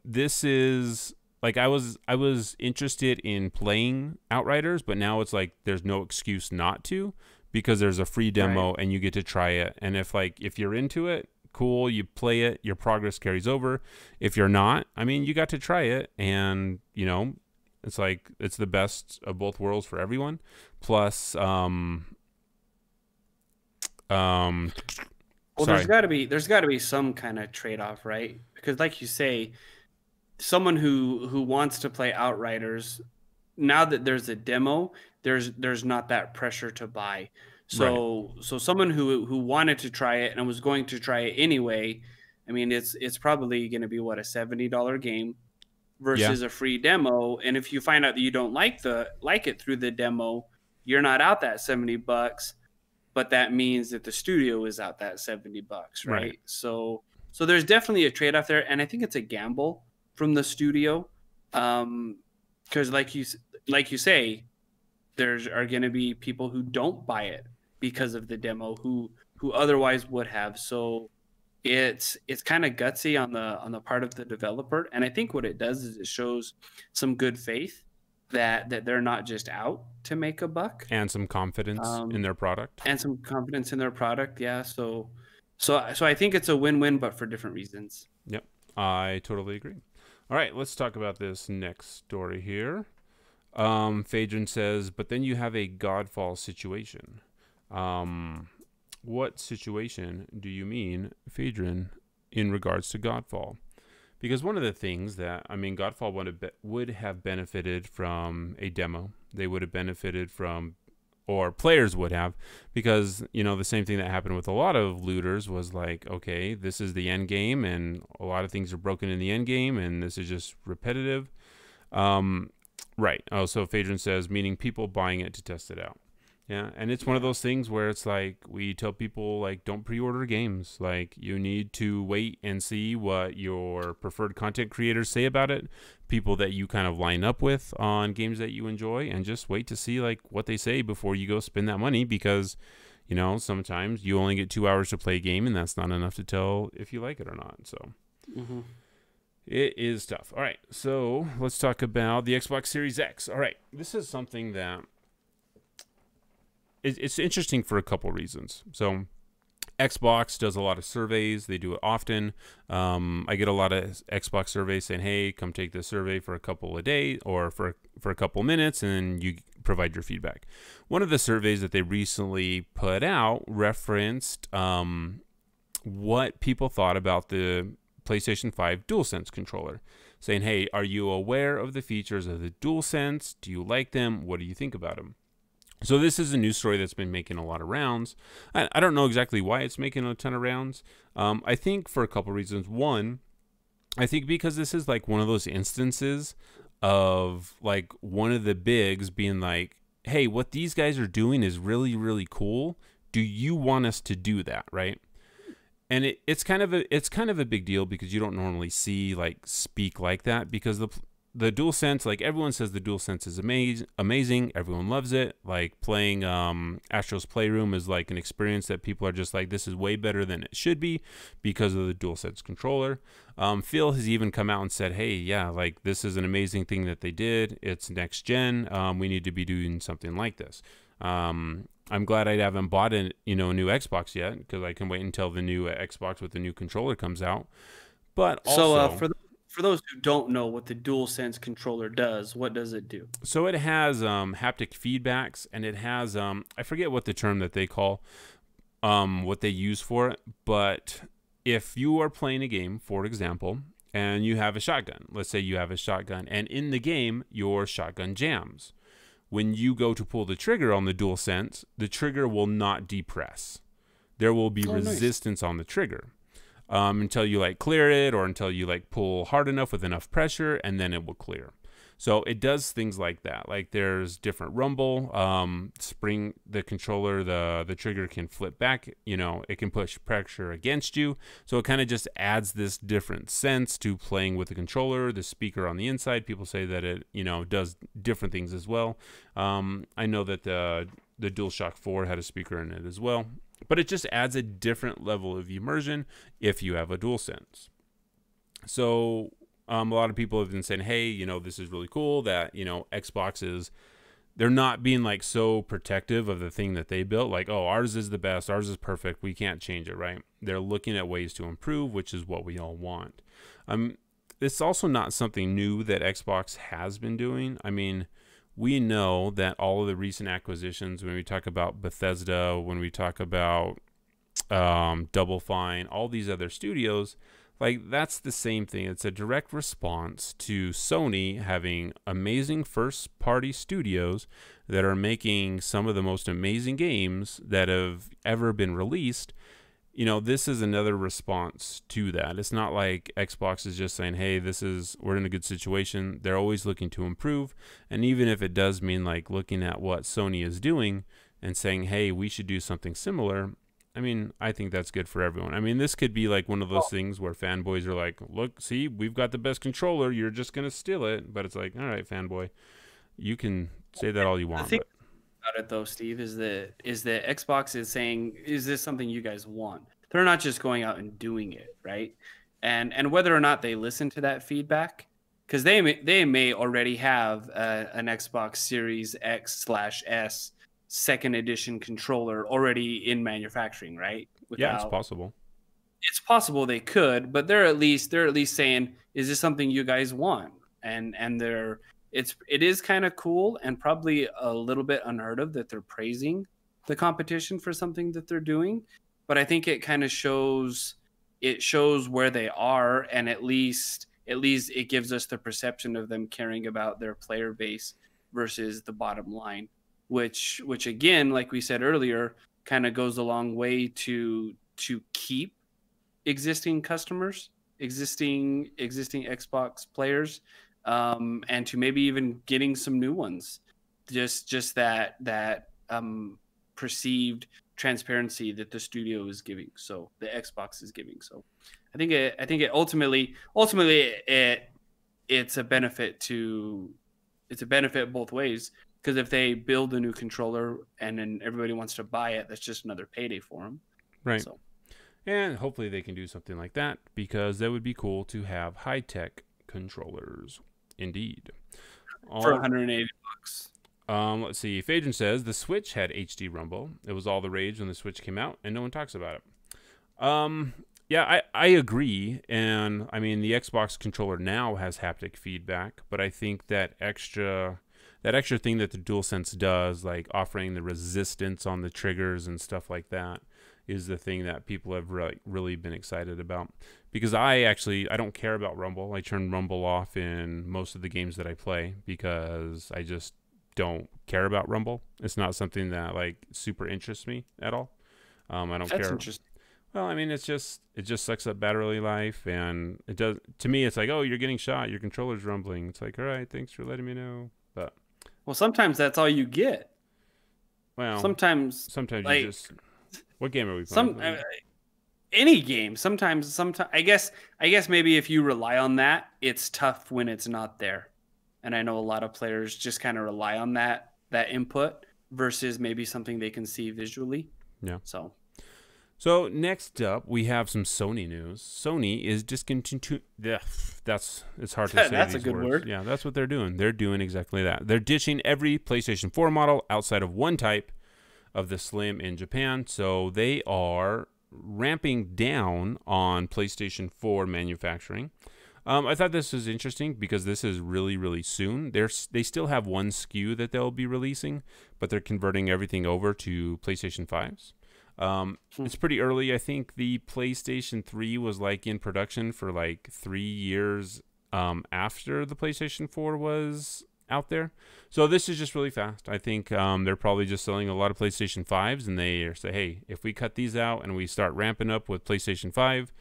Speaker 1: This is. Like I was interested in playing Outriders, but now it's like there's no excuse not to, because there's a free demo and you get to try it. And if you're into it, cool, you play it, your progress carries over. If you're not, I mean, you got to try it, and you know, it's like it's the best of both worlds for everyone. Plus,
Speaker 2: well, there's got to be some kind of trade-off, right? Because like you say, someone who wants to play Outriders, now that there's a demo, there's not that pressure to buy. So someone who wanted to try it and was going to try it anyway, I mean, it's probably going to be what, a $70 game versus a free demo. And if you find out that you don't like it through the demo, you're not out that $70, but that means that the studio is out that $70, right? So there's definitely a trade-off there, and I think it's a gamble from the studio, because like you say, there are going to be people who don't buy it because of the demo who otherwise would have. So it's kind of gutsy on the part of the developer, and I think what it does is it shows some good faith that they're not just out to make a buck,
Speaker 1: and some confidence in their product,
Speaker 2: yeah. So I think it's a win-win, but for different reasons.
Speaker 1: Yep, I totally agree. All right, let's talk about this next story here. Phaedron says, but then you have a Godfall situation. What situation do you mean, Phaedron, in regards to Godfall? Because one of the things that, I mean, Godfall would have benefited from a demo. They would have benefited from, or players would have, because, you know, the same thing that happened with a lot of looters was like, okay, this is the end game, and a lot of things are broken in the end game, and this is just repetitive. Right. Oh, so Phaedron says, meaning people buying it to test it out. Yeah, and it's one of those things where it's like we tell people, like, don't pre-order games. Like, you need to wait and see what your preferred content creators say about it, people that you kind of line up with on games that you enjoy, and just wait to see, like, what they say before you go spend that money, because, you know, sometimes you only get 2 hours to play a game, and that's not enough to tell if you like it or not. So it is tough. All right, so let's talk about the Xbox Series X. All right, this is something that it's interesting for a couple reasons. So Xbox does a lot of surveys. They do it often. I get a lot of Xbox surveys saying, hey, come take this survey for a couple of days or for a couple of minutes, and you provide your feedback. One of the surveys that they recently put out referenced what people thought about the PlayStation 5 DualSense controller, saying, hey, are you aware of the features of the DualSense? Do you like them? What do you think about them? So this is a news story that's been making a lot of rounds. I don't know exactly why it's making a ton of rounds. I think for a couple reasons. One, I think because this is like one of those instances of like one of the bigs being like, hey, what these guys are doing is really, really cool. Do you want us to do that, right? And it's kind of a big deal, because you don't normally see like speak like that, because the DualSense, like everyone says the DualSense is amazing. Everyone loves it. Like playing Astro's Playroom is like an experience that people are just like, this is way better than it should be because of the DualSense controller. Phil has even come out and said, hey, yeah, like this is an amazing thing that they did. It's next gen. We need to be doing something like this. I'm glad I haven't bought a new Xbox yet, because I can wait until the new Xbox with the new controller comes out. But also,
Speaker 2: for those who don't know what the DualSense controller does, what does it do?
Speaker 1: So it has haptic feedbacks, and it has I forget what the term that they call what they use for it. But if you are playing a game, for example, and you have a shotgun, let's say you have a shotgun, and in the game your shotgun jams. When you go to pull the trigger on the DualSense, the trigger will not depress. There will be resistance on the trigger. Until you like clear it, or until you like pull hard enough with enough pressure, and then it will clear. So it does things like that. Like there's different rumble, spring the controller, the trigger can flip back, it can push pressure against you. So it kind of just adds this different sense to playing with the controller. The speaker on the inside, people say that it, does different things as well. I know that the DualShock 4 had a speaker in it as well. But it just adds a different level of immersion if you have a DualSense. So a lot of people have been saying, hey, this is really cool that, Xbox they're not being like so protective of the thing that they built. Like, oh, ours is the best. Ours is perfect. We can't change it, right? They're looking at ways to improve, which is what we all want. It's also not something new that Xbox has been doing. I mean, we know that all of the recent acquisitions, when we talk about Bethesda, when we talk about Double Fine, all these other studios, like that's the same thing. It's a direct response to Sony having amazing first-party studios that are making some of the most amazing games that have ever been released. This is another response to that. It's not like Xbox is just saying, hey, we're in a good situation. They're always looking to improve. And even if it does mean like looking at what Sony is doing and saying, hey, we should do something similar, I mean, I think that's good for everyone. I mean, this could be like one of those things where fanboys are like, look, see, we've got the best controller. You're just going to steal it. But it's like, all right, fanboy, you can say that all you want. But
Speaker 2: about it though, Steve, is that Xbox is saying, is this something you guys want? They're not just going out and doing it, right? And whether or not they listen to that feedback, because they may already have an Xbox Series X/S second edition controller already in manufacturing, right?
Speaker 1: Yeah, it's possible.
Speaker 2: It's possible they could, but they're at least saying, is this something you guys want? And it is kind of cool and probably a little bit unheard of that they're praising the competition for something that they're doing. But I think it kind of shows where they are, and at least it gives us the perception of them caring about their player base versus the bottom line, which again, like we said earlier, kind of goes a long way to keep existing customers, existing Xbox players, and to maybe even getting some new ones. Just that perceived transparency that the studio is giving, so the Xbox is giving. So I think it ultimately it's a benefit both ways, because if they build a new controller and then everybody wants to buy it, that's just another payday for them,
Speaker 1: right?
Speaker 2: So,
Speaker 1: and hopefully they can do something like that, because that would be cool to have high-tech controllers indeed.
Speaker 2: For $180.
Speaker 1: Let's see. Phaedron says the Switch had HD rumble. It was all the rage when the Switch came out, and no one talks about it. Yeah, I agree. And I mean, the Xbox controller now has haptic feedback, but I think that extra thing that the DualSense does, like offering the resistance on the triggers and stuff like that, is the thing that people have really been excited about. Because I don't care about rumble. I turn rumble off in most of the games that I play, because I just don't care about rumble. It's not something that like super interests me at all. I don't care.
Speaker 2: That's interesting.
Speaker 1: Well, I mean, it just sucks up battery life, and it does, to me, it's like, oh, you're getting shot, your controller's rumbling. It's like, all right, thanks for letting me know. But
Speaker 2: well, sometimes that's all you get.
Speaker 1: Well,
Speaker 2: sometimes like,
Speaker 1: you just, what game are we playing?
Speaker 2: Any game. Sometimes I guess maybe if you rely on that, it's tough when it's not there. and I know a lot of players just kind of rely on that input versus maybe something they can see visually.
Speaker 1: Yeah.
Speaker 2: So
Speaker 1: next up, we have some Sony news. Sony is discontinuing. It's hard to say.
Speaker 2: That's
Speaker 1: these
Speaker 2: a good
Speaker 1: words.
Speaker 2: word.
Speaker 1: Yeah, that's what they're doing. They're doing exactly that. They're ditching every PlayStation 4 model outside of one type of the Slim in Japan. So they are ramping down on PlayStation 4 manufacturing. I thought this was interesting because this is really, really soon. They still have one SKU that they'll be releasing, but they're converting everything over to PlayStation 5s. It's pretty early. I think the PlayStation 3 was like in production for like 3 years after the PlayStation 4 was out there. So this is just really fast. I think they're probably just selling a lot of PlayStation 5s, and they say, hey, if we cut these out and we start ramping up with PlayStation 5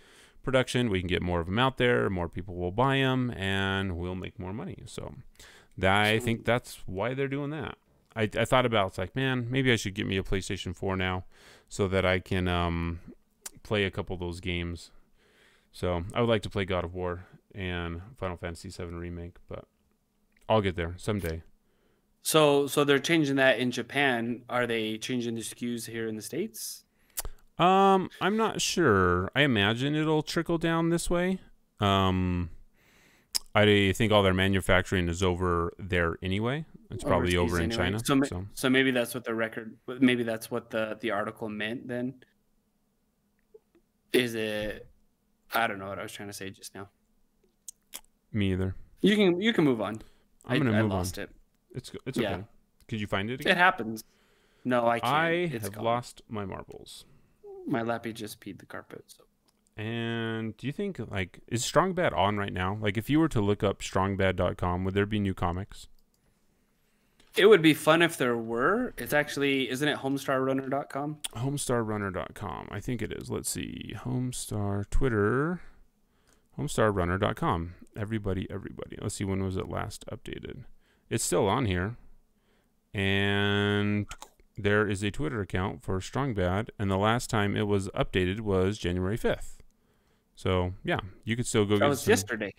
Speaker 1: production, we can get more of them out there, more people will buy them, and we'll make more money. So I think that's why they're doing that. I thought about, it's like, man, maybe I should get me a PlayStation 4 now so that I can play a couple of those games. So I would like to play God of War and Final Fantasy VII Remake, but I'll get there someday.
Speaker 2: So they're changing that in Japan. Are they changing the SKUs here in the States?
Speaker 1: I'm not sure. I imagine it'll trickle down this way. I think all their manufacturing is over there anyway. It's probably over in China.
Speaker 2: So maybe that's what maybe that's what the article meant then. Is it? I don't know what I was trying to say just now.
Speaker 1: Me either.
Speaker 2: You can move on.
Speaker 1: I'm gonna move on.
Speaker 2: I lost it.
Speaker 1: It's okay. Could you find it again?
Speaker 2: It happens. No, I can't.
Speaker 1: I have lost my marbles.
Speaker 2: My lappy just peed the carpet. So.
Speaker 1: And do you think, like, is StrongBad on right now? Like, if you were to look up strongbad.com, would there be new comics?
Speaker 2: It would be fun if there were. It's actually, isn't it homestarrunner.com?
Speaker 1: Homestarrunner.com. I think it is. Let's see. Homestar Twitter. Homestarrunner.com. Everybody. Let's see, when was it last updated? It's still on here. And there is a Twitter account for StrongBad, and the last time it was updated was January 5th. So, yeah, you could still go get
Speaker 2: That was yesterday.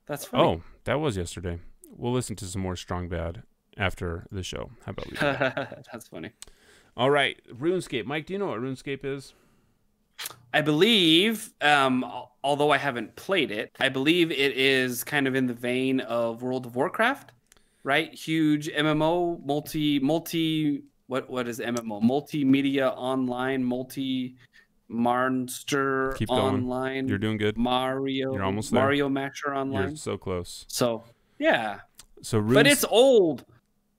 Speaker 2: That's funny.
Speaker 1: Oh, that was yesterday. We'll listen to some more StrongBad after the show. How about we do that?
Speaker 2: That's funny.
Speaker 1: All right, RuneScape. Mike, do you know what RuneScape is?
Speaker 2: I believe, although I haven't played it, I believe it is kind of in the vein of World of Warcraft, right? Huge MMO, what is MMO? Multimedia online, monster
Speaker 1: Keep going.
Speaker 2: online.
Speaker 1: You're doing good.
Speaker 2: You're
Speaker 1: almost there.
Speaker 2: Mario Maker online.
Speaker 1: You're so close.
Speaker 2: So, yeah.
Speaker 1: So
Speaker 2: but it's old.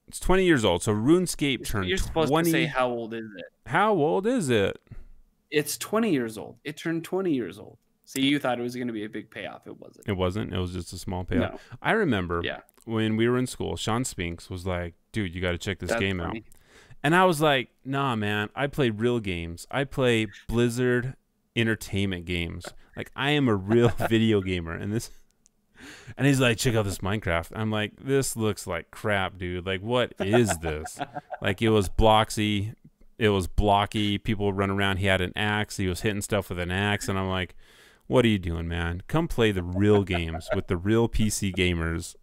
Speaker 1: It's 20 years old. So RuneScape turned 20.
Speaker 2: You're supposed to say, how old is it?
Speaker 1: How old is it?
Speaker 2: It's 20 years old. It turned 20 years old. See, you thought it was going to be a big payoff. It wasn't.
Speaker 1: It wasn't. It was just a small payoff.
Speaker 2: No.
Speaker 1: I remember when we were in school, Sean Spinks was like, dude, you got to check this game out. And I was like, nah, man, I play real games. I play Blizzard Entertainment games. Like, I am a real video gamer. And he's like, check out this Minecraft. I'm like, this looks like crap, dude. Like, what is this? Like, it was bloxy. It was blocky. People would run around. He had an axe. He was hitting stuff with an axe. And I'm like, what are you doing, man? Come play the real games with the real PC gamers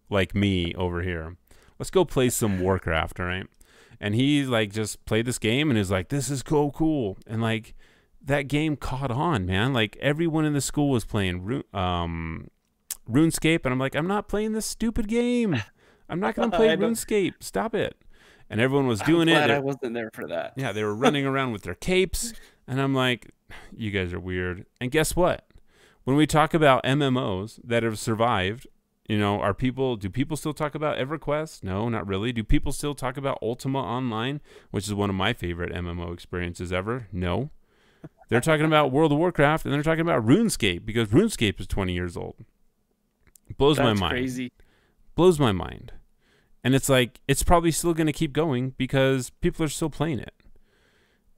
Speaker 1: like me over here. Let's go play some Warcraft, all right? And he, like, just played this game and is like, this is cool. And, like, that game caught on, man. Like, everyone in the school was playing RuneScape. And I'm like, I'm not playing this stupid game. I'm not going to play RuneScape. Stop it. And everyone was doing it.
Speaker 2: I wasn't there for that.
Speaker 1: Yeah, they were running around with their capes. And I'm like, you guys are weird. And guess what? When we talk about MMOs that have survived, you know, do people still talk about EverQuest? No, not really. Do people still talk about Ultima Online, which is one of my favorite MMO experiences ever? No. They're talking about World of Warcraft, and they're talking about RuneScape, because RuneScape is 20 years old. Blows my mind.
Speaker 2: Crazy.
Speaker 1: Blows my mind. And it's like, it's probably still going to keep going because people are still playing it.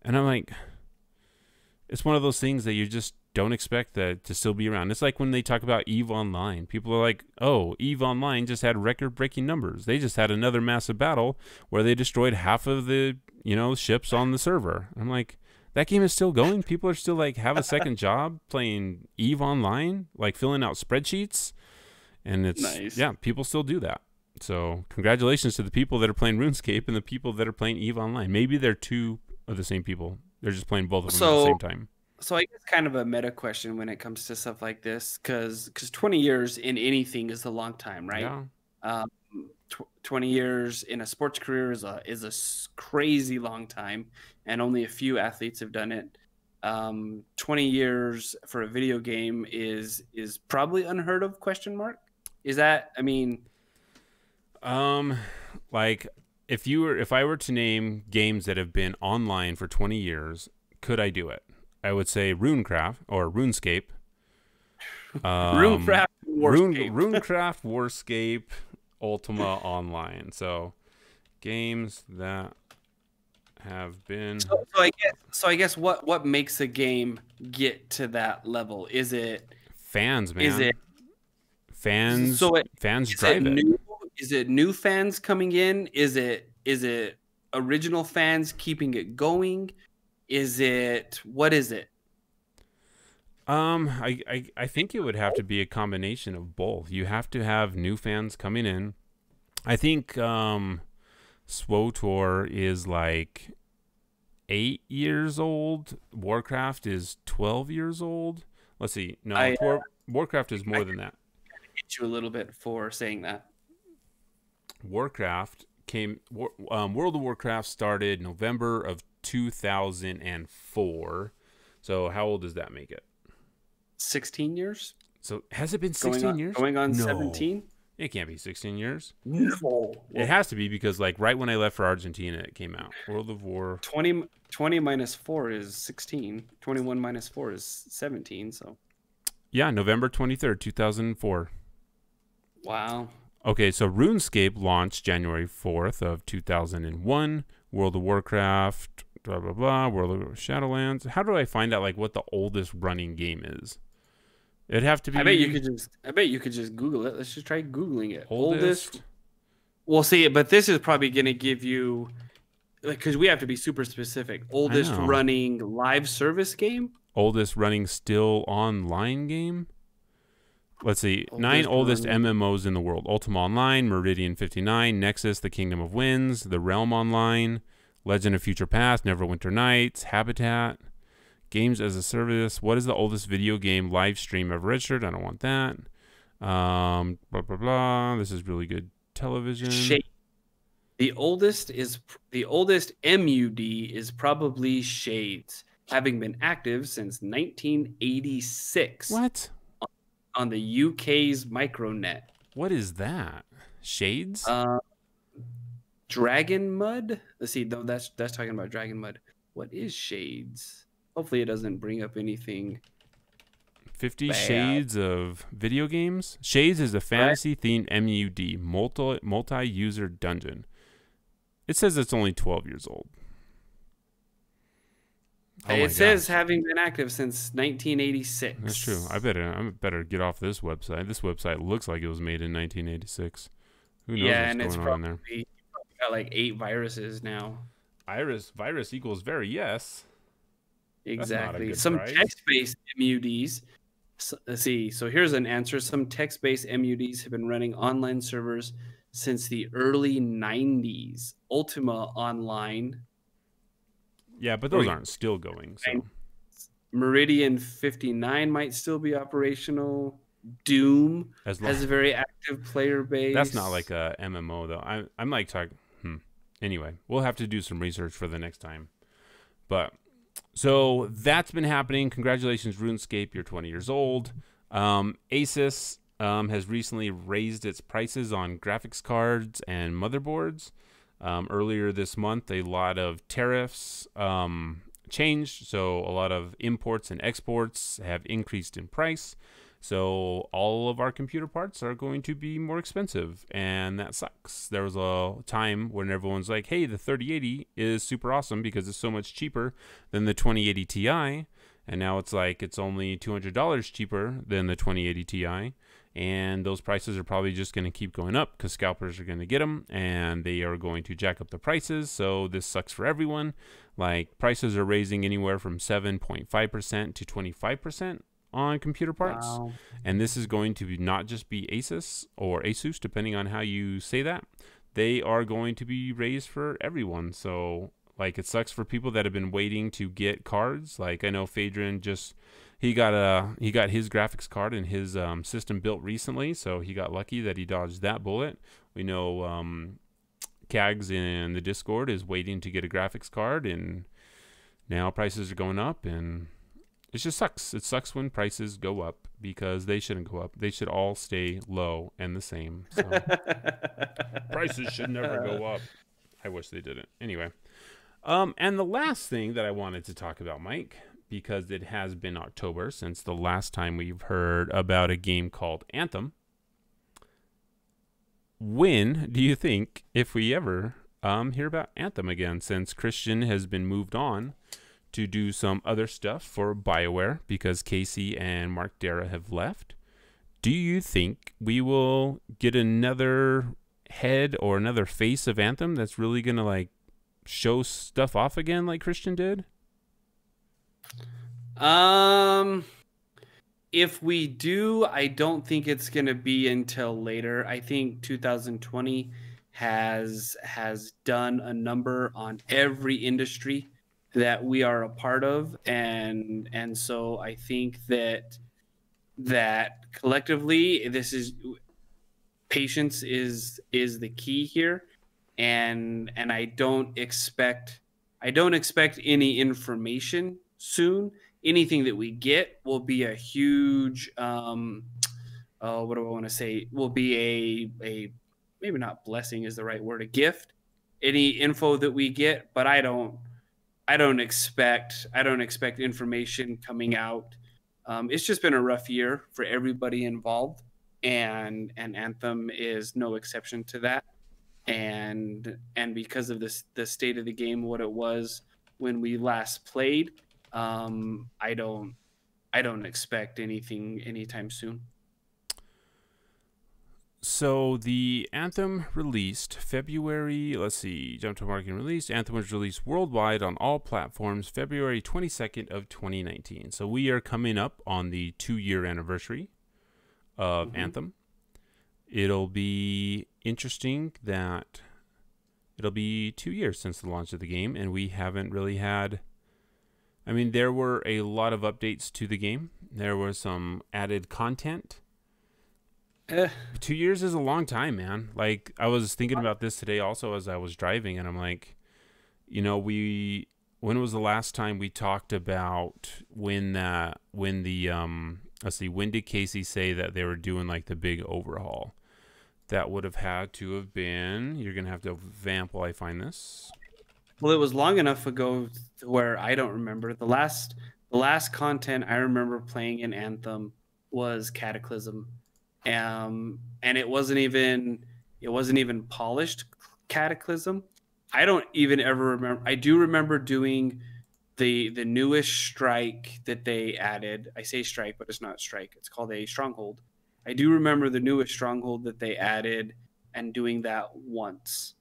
Speaker 1: And I'm like, it's one of those things that you just don't expect that to still be around. It's like when they talk about EVE Online. People are like, oh, EVE Online just had record-breaking numbers. They just had another massive battle where they destroyed half of the, ships on the server. I'm like, that game is still going? People are still like, have a second job playing EVE Online, like filling out spreadsheets. And it's,
Speaker 2: nice.
Speaker 1: Yeah, people still do that. So congratulations to the people that are playing RuneScape and the people that are playing EVE Online. Maybe they're two of the same people. They're just playing both of them at the same time.
Speaker 2: So I guess kind of a meta question when it comes to stuff like this, because 20 years in anything is a long time, right?
Speaker 1: Yeah.
Speaker 2: 20 years in a sports career is a crazy long time, and only a few athletes have done it. 20 years for a video game is probably unheard of, question mark. Is that, I mean,
Speaker 1: like if I were to name games that have been online for 20 years, could I do it? I would say RuneCraft or RuneScape.
Speaker 2: RuneCraft, Warscape.
Speaker 1: RuneCraft, Warscape, Ultima Online. So games that have been.
Speaker 2: So I guess what makes a game get to that level? Is it
Speaker 1: fans, man?
Speaker 2: Is it
Speaker 1: fans? Fans
Speaker 2: is
Speaker 1: drive it.
Speaker 2: Is it new fans coming in? Is it original fans keeping it going? What is it?
Speaker 1: I think it would have to be a combination of both. You have to have new fans coming in. I think SWTOR is like 8 years old. Warcraft is 12 years old. Let's see. No, Warcraft is more than that.
Speaker 2: Hit you a little bit for saying that.
Speaker 1: Warcraft World of Warcraft started November of 2004. So how old does that make it?
Speaker 2: 16 years?
Speaker 1: So has it been 16 years?
Speaker 2: Going on 17?
Speaker 1: It can't be 16 years.
Speaker 2: No.
Speaker 1: It has to be, because like right when I left for Argentina, it came out. World of War.
Speaker 2: 20 minus 4 is 16. 21 minus 4 is 17. So.
Speaker 1: Yeah, November 23rd, 2004.
Speaker 2: Wow.
Speaker 1: Okay, so RuneScape launched January 4th of 2001. World of Warcraft, blah, blah, blah. World of Shadowlands. How do I find out like what the oldest running game is? It'd have to be.
Speaker 2: I bet you could just Google it. Let's just try Googling it.
Speaker 1: Oldest.
Speaker 2: We'll see it, but this is probably going to give you, like, because we have to be super specific. Oldest running live service game?
Speaker 1: Oldest running still online game? Let's see. 9 oldest MMOs in the world. Ultima Online, Meridian 59, Nexus, The Kingdom of Winds, The Realm Online, Legend of Future Past, Neverwinter Nights, Habitat, Games as a Service. What is the oldest video game live stream ever registered? I don't want that. Blah, blah, blah. This is really good television.
Speaker 2: The oldest MUD is probably Shades, having been active since 1986.
Speaker 1: What?
Speaker 2: On the UK's Micronet.
Speaker 1: What is that? Shades?
Speaker 2: Dragon Mud? Let's see. No, that's talking about Dragon Mud. What is Shades? Hopefully it doesn't bring up anything.
Speaker 1: 50
Speaker 2: bad.
Speaker 1: Shades of video games. Shades is a fantasy-themed MUD, multi-user dungeon. It says it's only 12 years old. Oh,
Speaker 2: it says having been active since 1986.
Speaker 1: That's true. I better get off this website. This website looks like it was made in 1986. Who knows what's going on there?
Speaker 2: It's got like 8 viruses now.
Speaker 1: Virus equals very yes.
Speaker 2: Exactly. Some text-based MUDs. Let's see. So here's an answer. Some text-based MUDs have been running online servers since the early 90s. Ultima Online.
Speaker 1: Yeah, but those aren't still going. So
Speaker 2: Meridian 59 might still be operational. Doom has a very active player base.
Speaker 1: That's not like a MMO though. I'm like talking. Anyway, we'll have to do some research for the next time. But so that's been happening. Congratulations, RuneScape. You're 20 years old. ASUS has recently raised its prices on graphics cards and motherboards. Earlier this month, a lot of tariffs changed, so a lot of imports and exports have increased in price. So all of our computer parts are going to be more expensive, and that sucks. There was a time when everyone's like, hey, the 3080 is super awesome because it's so much cheaper than the 2080 Ti, and now it's like it's only $200 cheaper than the 2080 Ti. And those prices are probably just going to keep going up because scalpers are going to get them and they are going to jack up the prices. So this sucks for everyone. Like prices are raising anywhere from 7.5% to 25% on computer parts.
Speaker 2: Wow.
Speaker 1: And this is going to not just be ASUS or ASUS, depending on how you say that. They are going to be raised for everyone. So, like, it sucks for people that have been waiting to get cards. Like, I know Phaedron he got his graphics card and his system built recently, so he got lucky that he dodged that bullet. We know Kags in the Discord is waiting to get a graphics card, and now prices are going up, and it just sucks. It sucks when prices go up because they shouldn't go up. They should all stay low and the same. So prices should never go up. I wish they didn't. Anyway, and the last thing that I wanted to talk about, Mike, because it has been October since the last time we've heard about a game called Anthem. When do you think, if we ever hear about Anthem again, since Christian has been moved on to do some other stuff for BioWare because Casey and Mark Dara have left, do you think we will get another head or another face of Anthem that's really going to like show stuff off again like Christian did?
Speaker 2: If we do, I don't think it's going to be until later. I think 2020 has done a number on every industry that we are a part of, and so I think that collectively this is patience is the key here, and I don't expect any information soon. Anything that we get will be a huge what do I want to say, will be a maybe not blessing is the right word, a gift. Any info that we get, but I don't expect information coming out. It's just been a rough year for everybody involved, and Anthem is no exception to that. And because of the state of the game, what it was when we last played, I don't expect anything anytime soon.
Speaker 1: So the Anthem released February, let's see, jump to marketing release. Anthem was released worldwide on all platforms February 22nd of 2019. So we are coming up on the 2-year anniversary of Anthem. It'll be interesting that it'll be 2 years since the launch of the game, and we haven't really had, I mean, there were a lot of updates to the game. There was some added content. 2 years is a long time, man. Like, I was thinking about this today also as I was driving, and I'm like, you know, when was the last time we talked about when did Casey say that they were doing like the big overhaul? That would have had to have been, you're going to have to vamp while I find this.
Speaker 2: Well, it was long enough ago where I don't remember. The last content I remember playing in Anthem was Cataclysm. And it wasn't even polished Cataclysm. I don't even ever remember. I do remember doing the newest strike that they added. I say strike, but it's not strike. It's called a stronghold. I do remember the newest stronghold that they added and doing that once.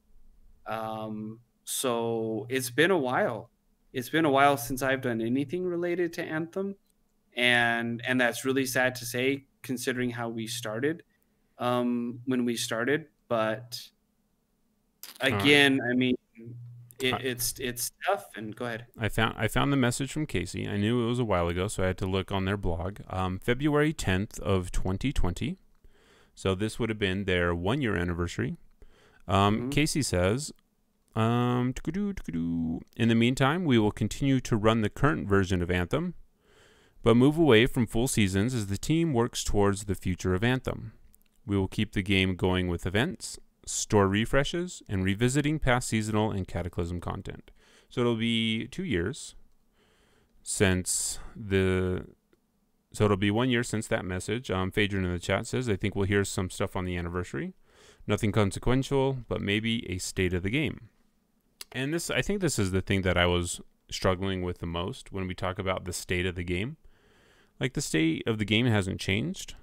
Speaker 2: So it's been a while. It's been a while since I've done anything related to Anthem, and that's really sad to say, considering how we started when we started. But again, I mean, it's tough. And go ahead. I
Speaker 1: found the message from Casey. I knew it was a while ago, so I had to look on their blog. February 10th of 2020. So this would have been their 1-year anniversary. Casey says, in the meantime, we will continue to run the current version of Anthem, but move away from full seasons as the team works towards the future of Anthem. We will keep the game going with events, store refreshes, and revisiting past seasonal and Cataclysm content. So it'll be 2 years since so it'll be 1 year since that message. Phaedron in the chat says, I think we'll hear some stuff on the anniversary. Nothing consequential, but maybe a state of the game. And I think this is the thing that I was struggling with the most when we talk about the state of the game. Like, the state of the game hasn't changed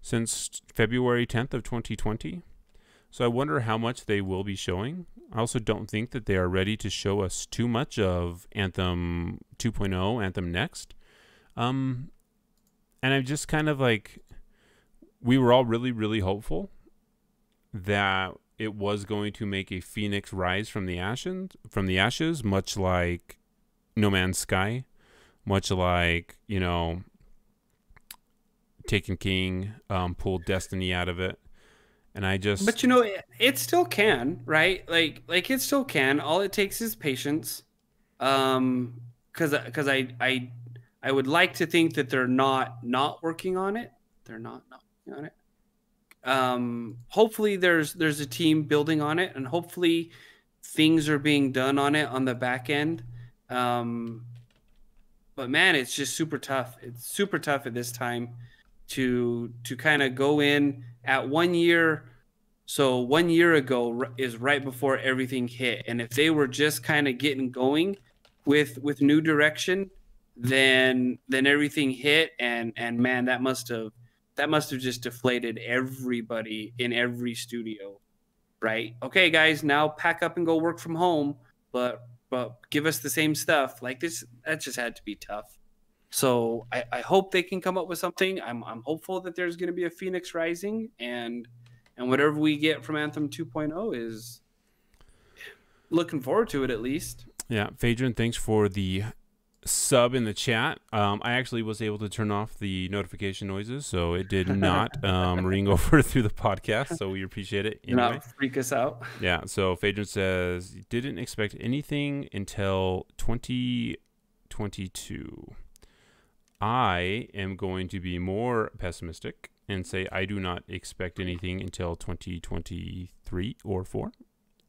Speaker 1: since February 10th of 2020. So I wonder how much they will be showing. I also don't think that they are ready to show us too much of Anthem 2.0, Anthem Next. And I'm just kind of like, we were all really, really hopeful that it was going to make a phoenix rise from the ashes, much like No Man's Sky, much like, you know, Taken King pulled Destiny out of it. And I just...
Speaker 2: But, you know, it still can, right? Like it still can. All it takes is patience. Because I would like to think that they're not working on it. They're not working on it. Hopefully there's a team building on it, and hopefully things are being done on it on the back end. But man, it's just super tough. It's super tough at this time to kind of go in at 1 year. So 1 year ago is right before everything hit. And if they were just kind of getting going with new direction, then everything hit, and man, that must have just deflated everybody in every studio, right? Okay, guys, now pack up and go work from home, but give us the same stuff. Like this, that just had to be tough. So I hope they can come up with something. I'm hopeful that there's going to be a Phoenix Rising, and whatever we get from Anthem 2.0 is looking forward to it at least.
Speaker 1: Yeah, Phaedron, thanks for the sub in the chat. I actually was able to turn off the notification noises, so it did not ring over through the podcast, so we appreciate it. Anyway.
Speaker 2: Not freak us out.
Speaker 1: Yeah, so Phaedron says, didn't expect anything until 2022. I am going to be more pessimistic and say I do not expect anything until 2023 or 4.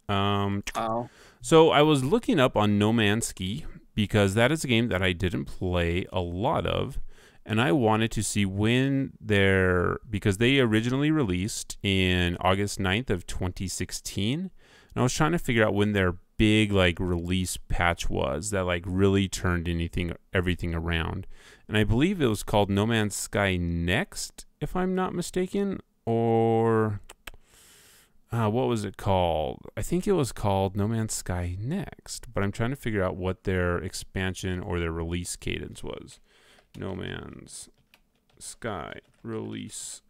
Speaker 1: So I was looking up on No Man's Sky, because that is a game that I didn't play a lot of, and I wanted to see when because they originally released in August 9th of 2016, and I was trying to figure out when their big like release patch was that like really turned everything around. And I believe it was called No Man's Sky Next, if I'm not mistaken, or what was it called? I think it was called No Man's Sky Next, but I'm trying to figure out what their expansion or their release cadence was. No Man's Sky release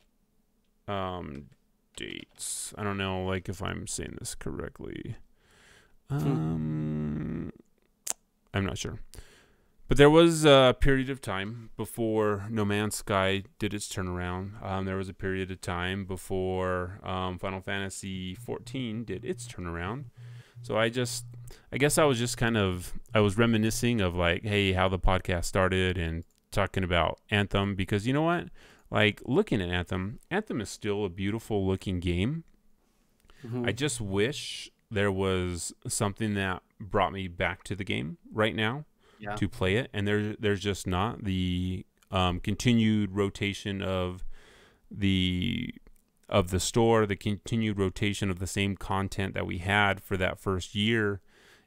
Speaker 1: dates. I don't know, like, if I'm saying this correctly. I'm not sure. But there was a period of time before No Man's Sky did its turnaround. There was a period of time before Final Fantasy XIV did its turnaround. So I guess I was just I was reminiscing of like, hey, how the podcast started and talking about Anthem, because you know what? Like, looking at Anthem is still a beautiful looking game. Mm-hmm. I just wish there was something that brought me back to the game right now. Yeah. To play it, and there's just not the continued rotation of the store, the continued rotation of the same content that we had for that first year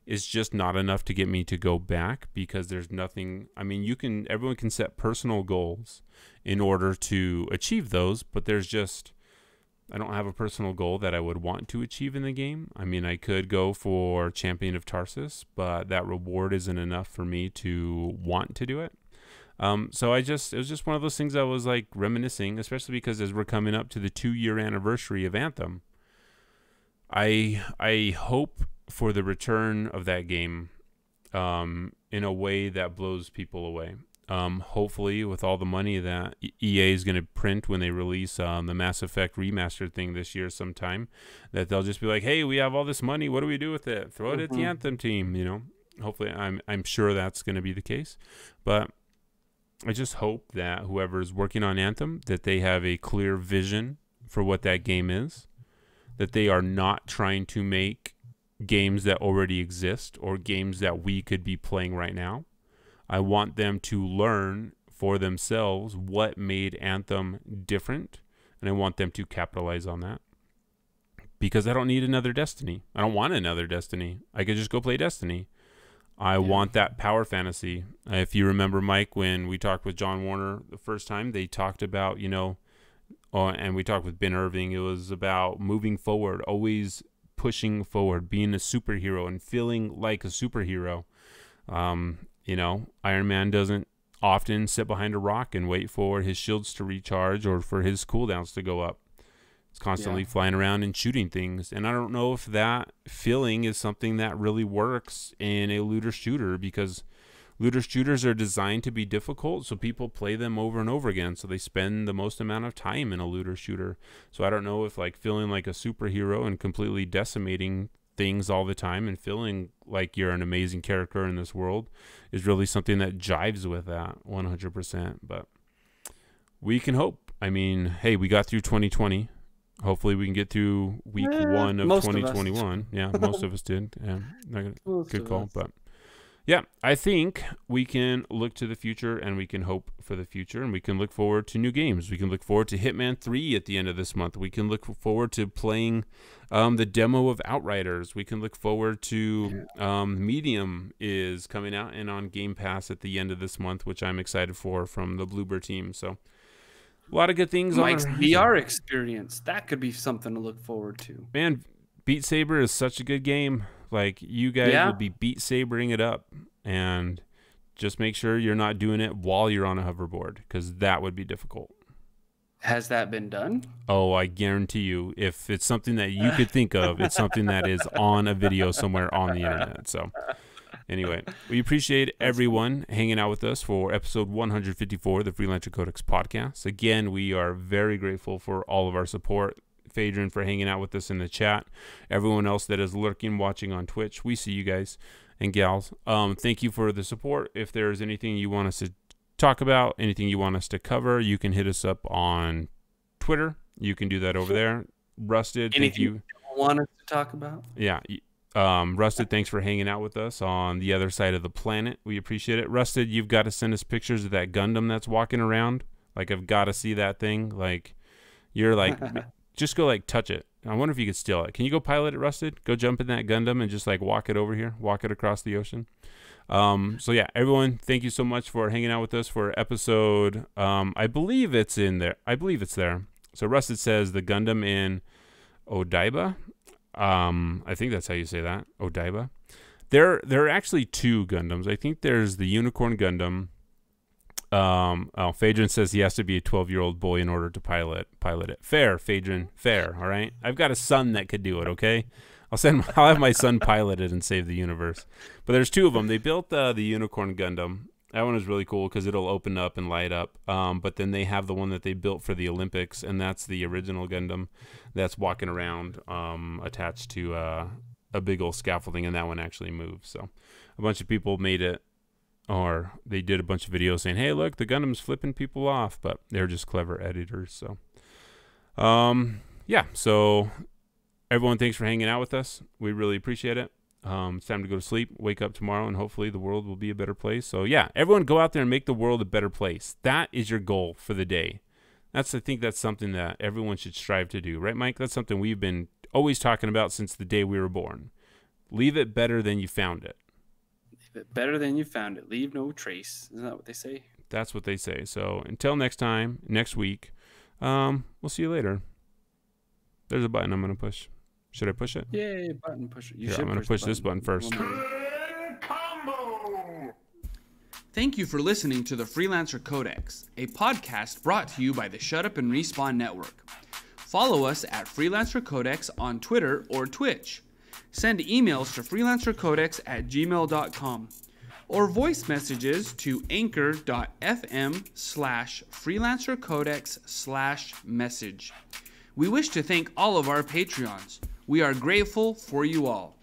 Speaker 1: is just not enough to get me to go back, because there's nothing. I mean, everyone can set personal goals in order to achieve those, but I don't have a personal goal that I would want to achieve in the game. I mean, I could go for Champion of Tarsus, but that reward isn't enough for me to want to do it. So it was just one of those things I was like reminiscing, especially because as we're coming up to the 2-year anniversary of Anthem, I hope for the return of that game in a way that blows people away. Hopefully with all the money that EA is going to print when they release the Mass Effect remastered thing this year sometime, that they'll just be like, hey, we have all this money, what do we do with it? Throw it at the Anthem team, you know. Hopefully, I'm sure that's going to be the case, but I just hope that whoever's working on Anthem, that they have a clear vision for what that game is, that they are not trying to make games that already exist or games that we could be playing right now. I want them to learn for themselves what made Anthem different, and I want them to capitalize on that. Because I don't need another Destiny. I don't want another Destiny. I could just go play Destiny. I want that power fantasy. If you remember, Mike, when we talked with John Warner the first time, they talked about, you know, and we talked with Ben Irving, it was about moving forward, always pushing forward, being a superhero and feeling like a superhero. You know, Iron Man doesn't often sit behind a rock and wait for his shields to recharge or for his cooldowns to go up. It's constantly flying around and shooting things. And I don't know if that feeling is something that really works in a looter shooter, because looter shooters are designed to be difficult, so people play them over and over again. So they spend the most amount of time in a looter shooter. So I don't know if like feeling like a superhero and completely decimating things all the time and feeling like you're an amazing character in this world is really something that jives with that 100%. But we can hope. I mean, hey, we got through 2020. Hopefully we can get through week 1 of 2021. Yeah, most of us did. Yeah, good call. But yeah, I think we can look to the future and we can hope for the future, and we can look forward to new games. We can look forward to Hitman 3 at the end of this month. We can look forward to playing the demo of Outriders. We can look forward to Medium is coming out and on Game Pass at the end of this month, which I'm excited for, from the Bloober team. So a lot of good things.
Speaker 2: Mike's VR experience, that could be something to look forward to.
Speaker 1: Man, Beat Saber is such a good game. Like, you guys will be Beat Sabering it up, and just make sure you're not doing it while you're on a hoverboard, because that would be difficult.
Speaker 2: Has that been done?
Speaker 1: Oh, I guarantee you, if it's something that you could think of, it's something that is on a video somewhere on the internet. So anyway, we appreciate everyone hanging out with us for episode 154 of the Freelancer Codex podcast. Again, we are very grateful for all of our support. Phaedron for hanging out with us in the chat. Everyone else that is lurking, watching on Twitch, we see you guys and gals. Thank you for the support. If there's anything you want us to talk about, anything you want us to cover, you can hit us up on Twitter. You can do that over there. Rusted,
Speaker 2: anything you want us to talk about?
Speaker 1: Yeah. Rusted, thanks for hanging out with us on the other side of the planet. We appreciate it. Rusted, you've got to send us pictures of that Gundam that's walking around. Like, I've got to see that thing. Like, you're like... Just go, like, touch it. I wonder if you could steal it. Can you go pilot it, Rusted? Go jump in that Gundam and just, like, walk it over here. Walk it across the ocean. So, yeah, everyone, thank you so much for hanging out with us for episode... I believe it's in there. I believe it's there. So, Rusted says the Gundam in Odaiba. I think that's how you say that. Odaiba. There are actually 2 Gundams. I think there's the Unicorn Gundam. Phaedron says he has to be a 12-year-old boy in order to pilot it. Fair, Phaedron, fair. All right, I've got a son that could do it. Okay, I'll have my son pilot it and save the universe. But there's 2 of them. They built the Unicorn Gundam. That one is really cool because it'll open up and light up. But then they have the one that they built for the Olympics, and that's the original Gundam that's walking around attached to a big old scaffolding, and that one actually moves. So a bunch of people made it. Or they did a bunch of videos saying, hey, look, the Gundam's flipping people off. But they're just clever editors. So, yeah. So, everyone, thanks for hanging out with us. We really appreciate it. It's time to go to sleep, wake up tomorrow, and hopefully the world will be a better place. So, yeah, everyone go out there and make the world a better place. That is your goal for the day. I think that's something that everyone should strive to do. Right, Mike? That's something we've been always talking about since the day we were born. Leave it better than you found it.
Speaker 2: Better than you found it. Leave no trace. Isn't that what they say?
Speaker 1: That's what they say. So until next time, next week, we'll see you later. There's a button I'm going to push. Should I push it?
Speaker 2: Yay, button pusher.
Speaker 1: I'm going to push this button first.
Speaker 3: Thank you for listening to the Freelancer Codex, a podcast brought to you by the Shut Up and Respawn Network. Follow us at Freelancer Codex on Twitter or Twitch. Send emails to freelancercodex@gmail.com or voice messages to anchor.fm/freelancercodex/message. We wish to thank all of our Patreons. We are grateful for you all.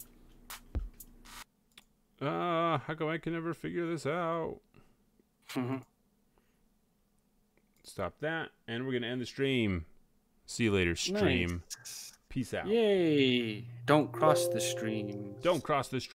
Speaker 1: How come I can never figure this out? Stop that, and we're going to end the stream. See you later, stream.
Speaker 2: Nice.
Speaker 1: Peace out.
Speaker 2: Yay. Don't cross the stream.
Speaker 1: Don't cross the stream.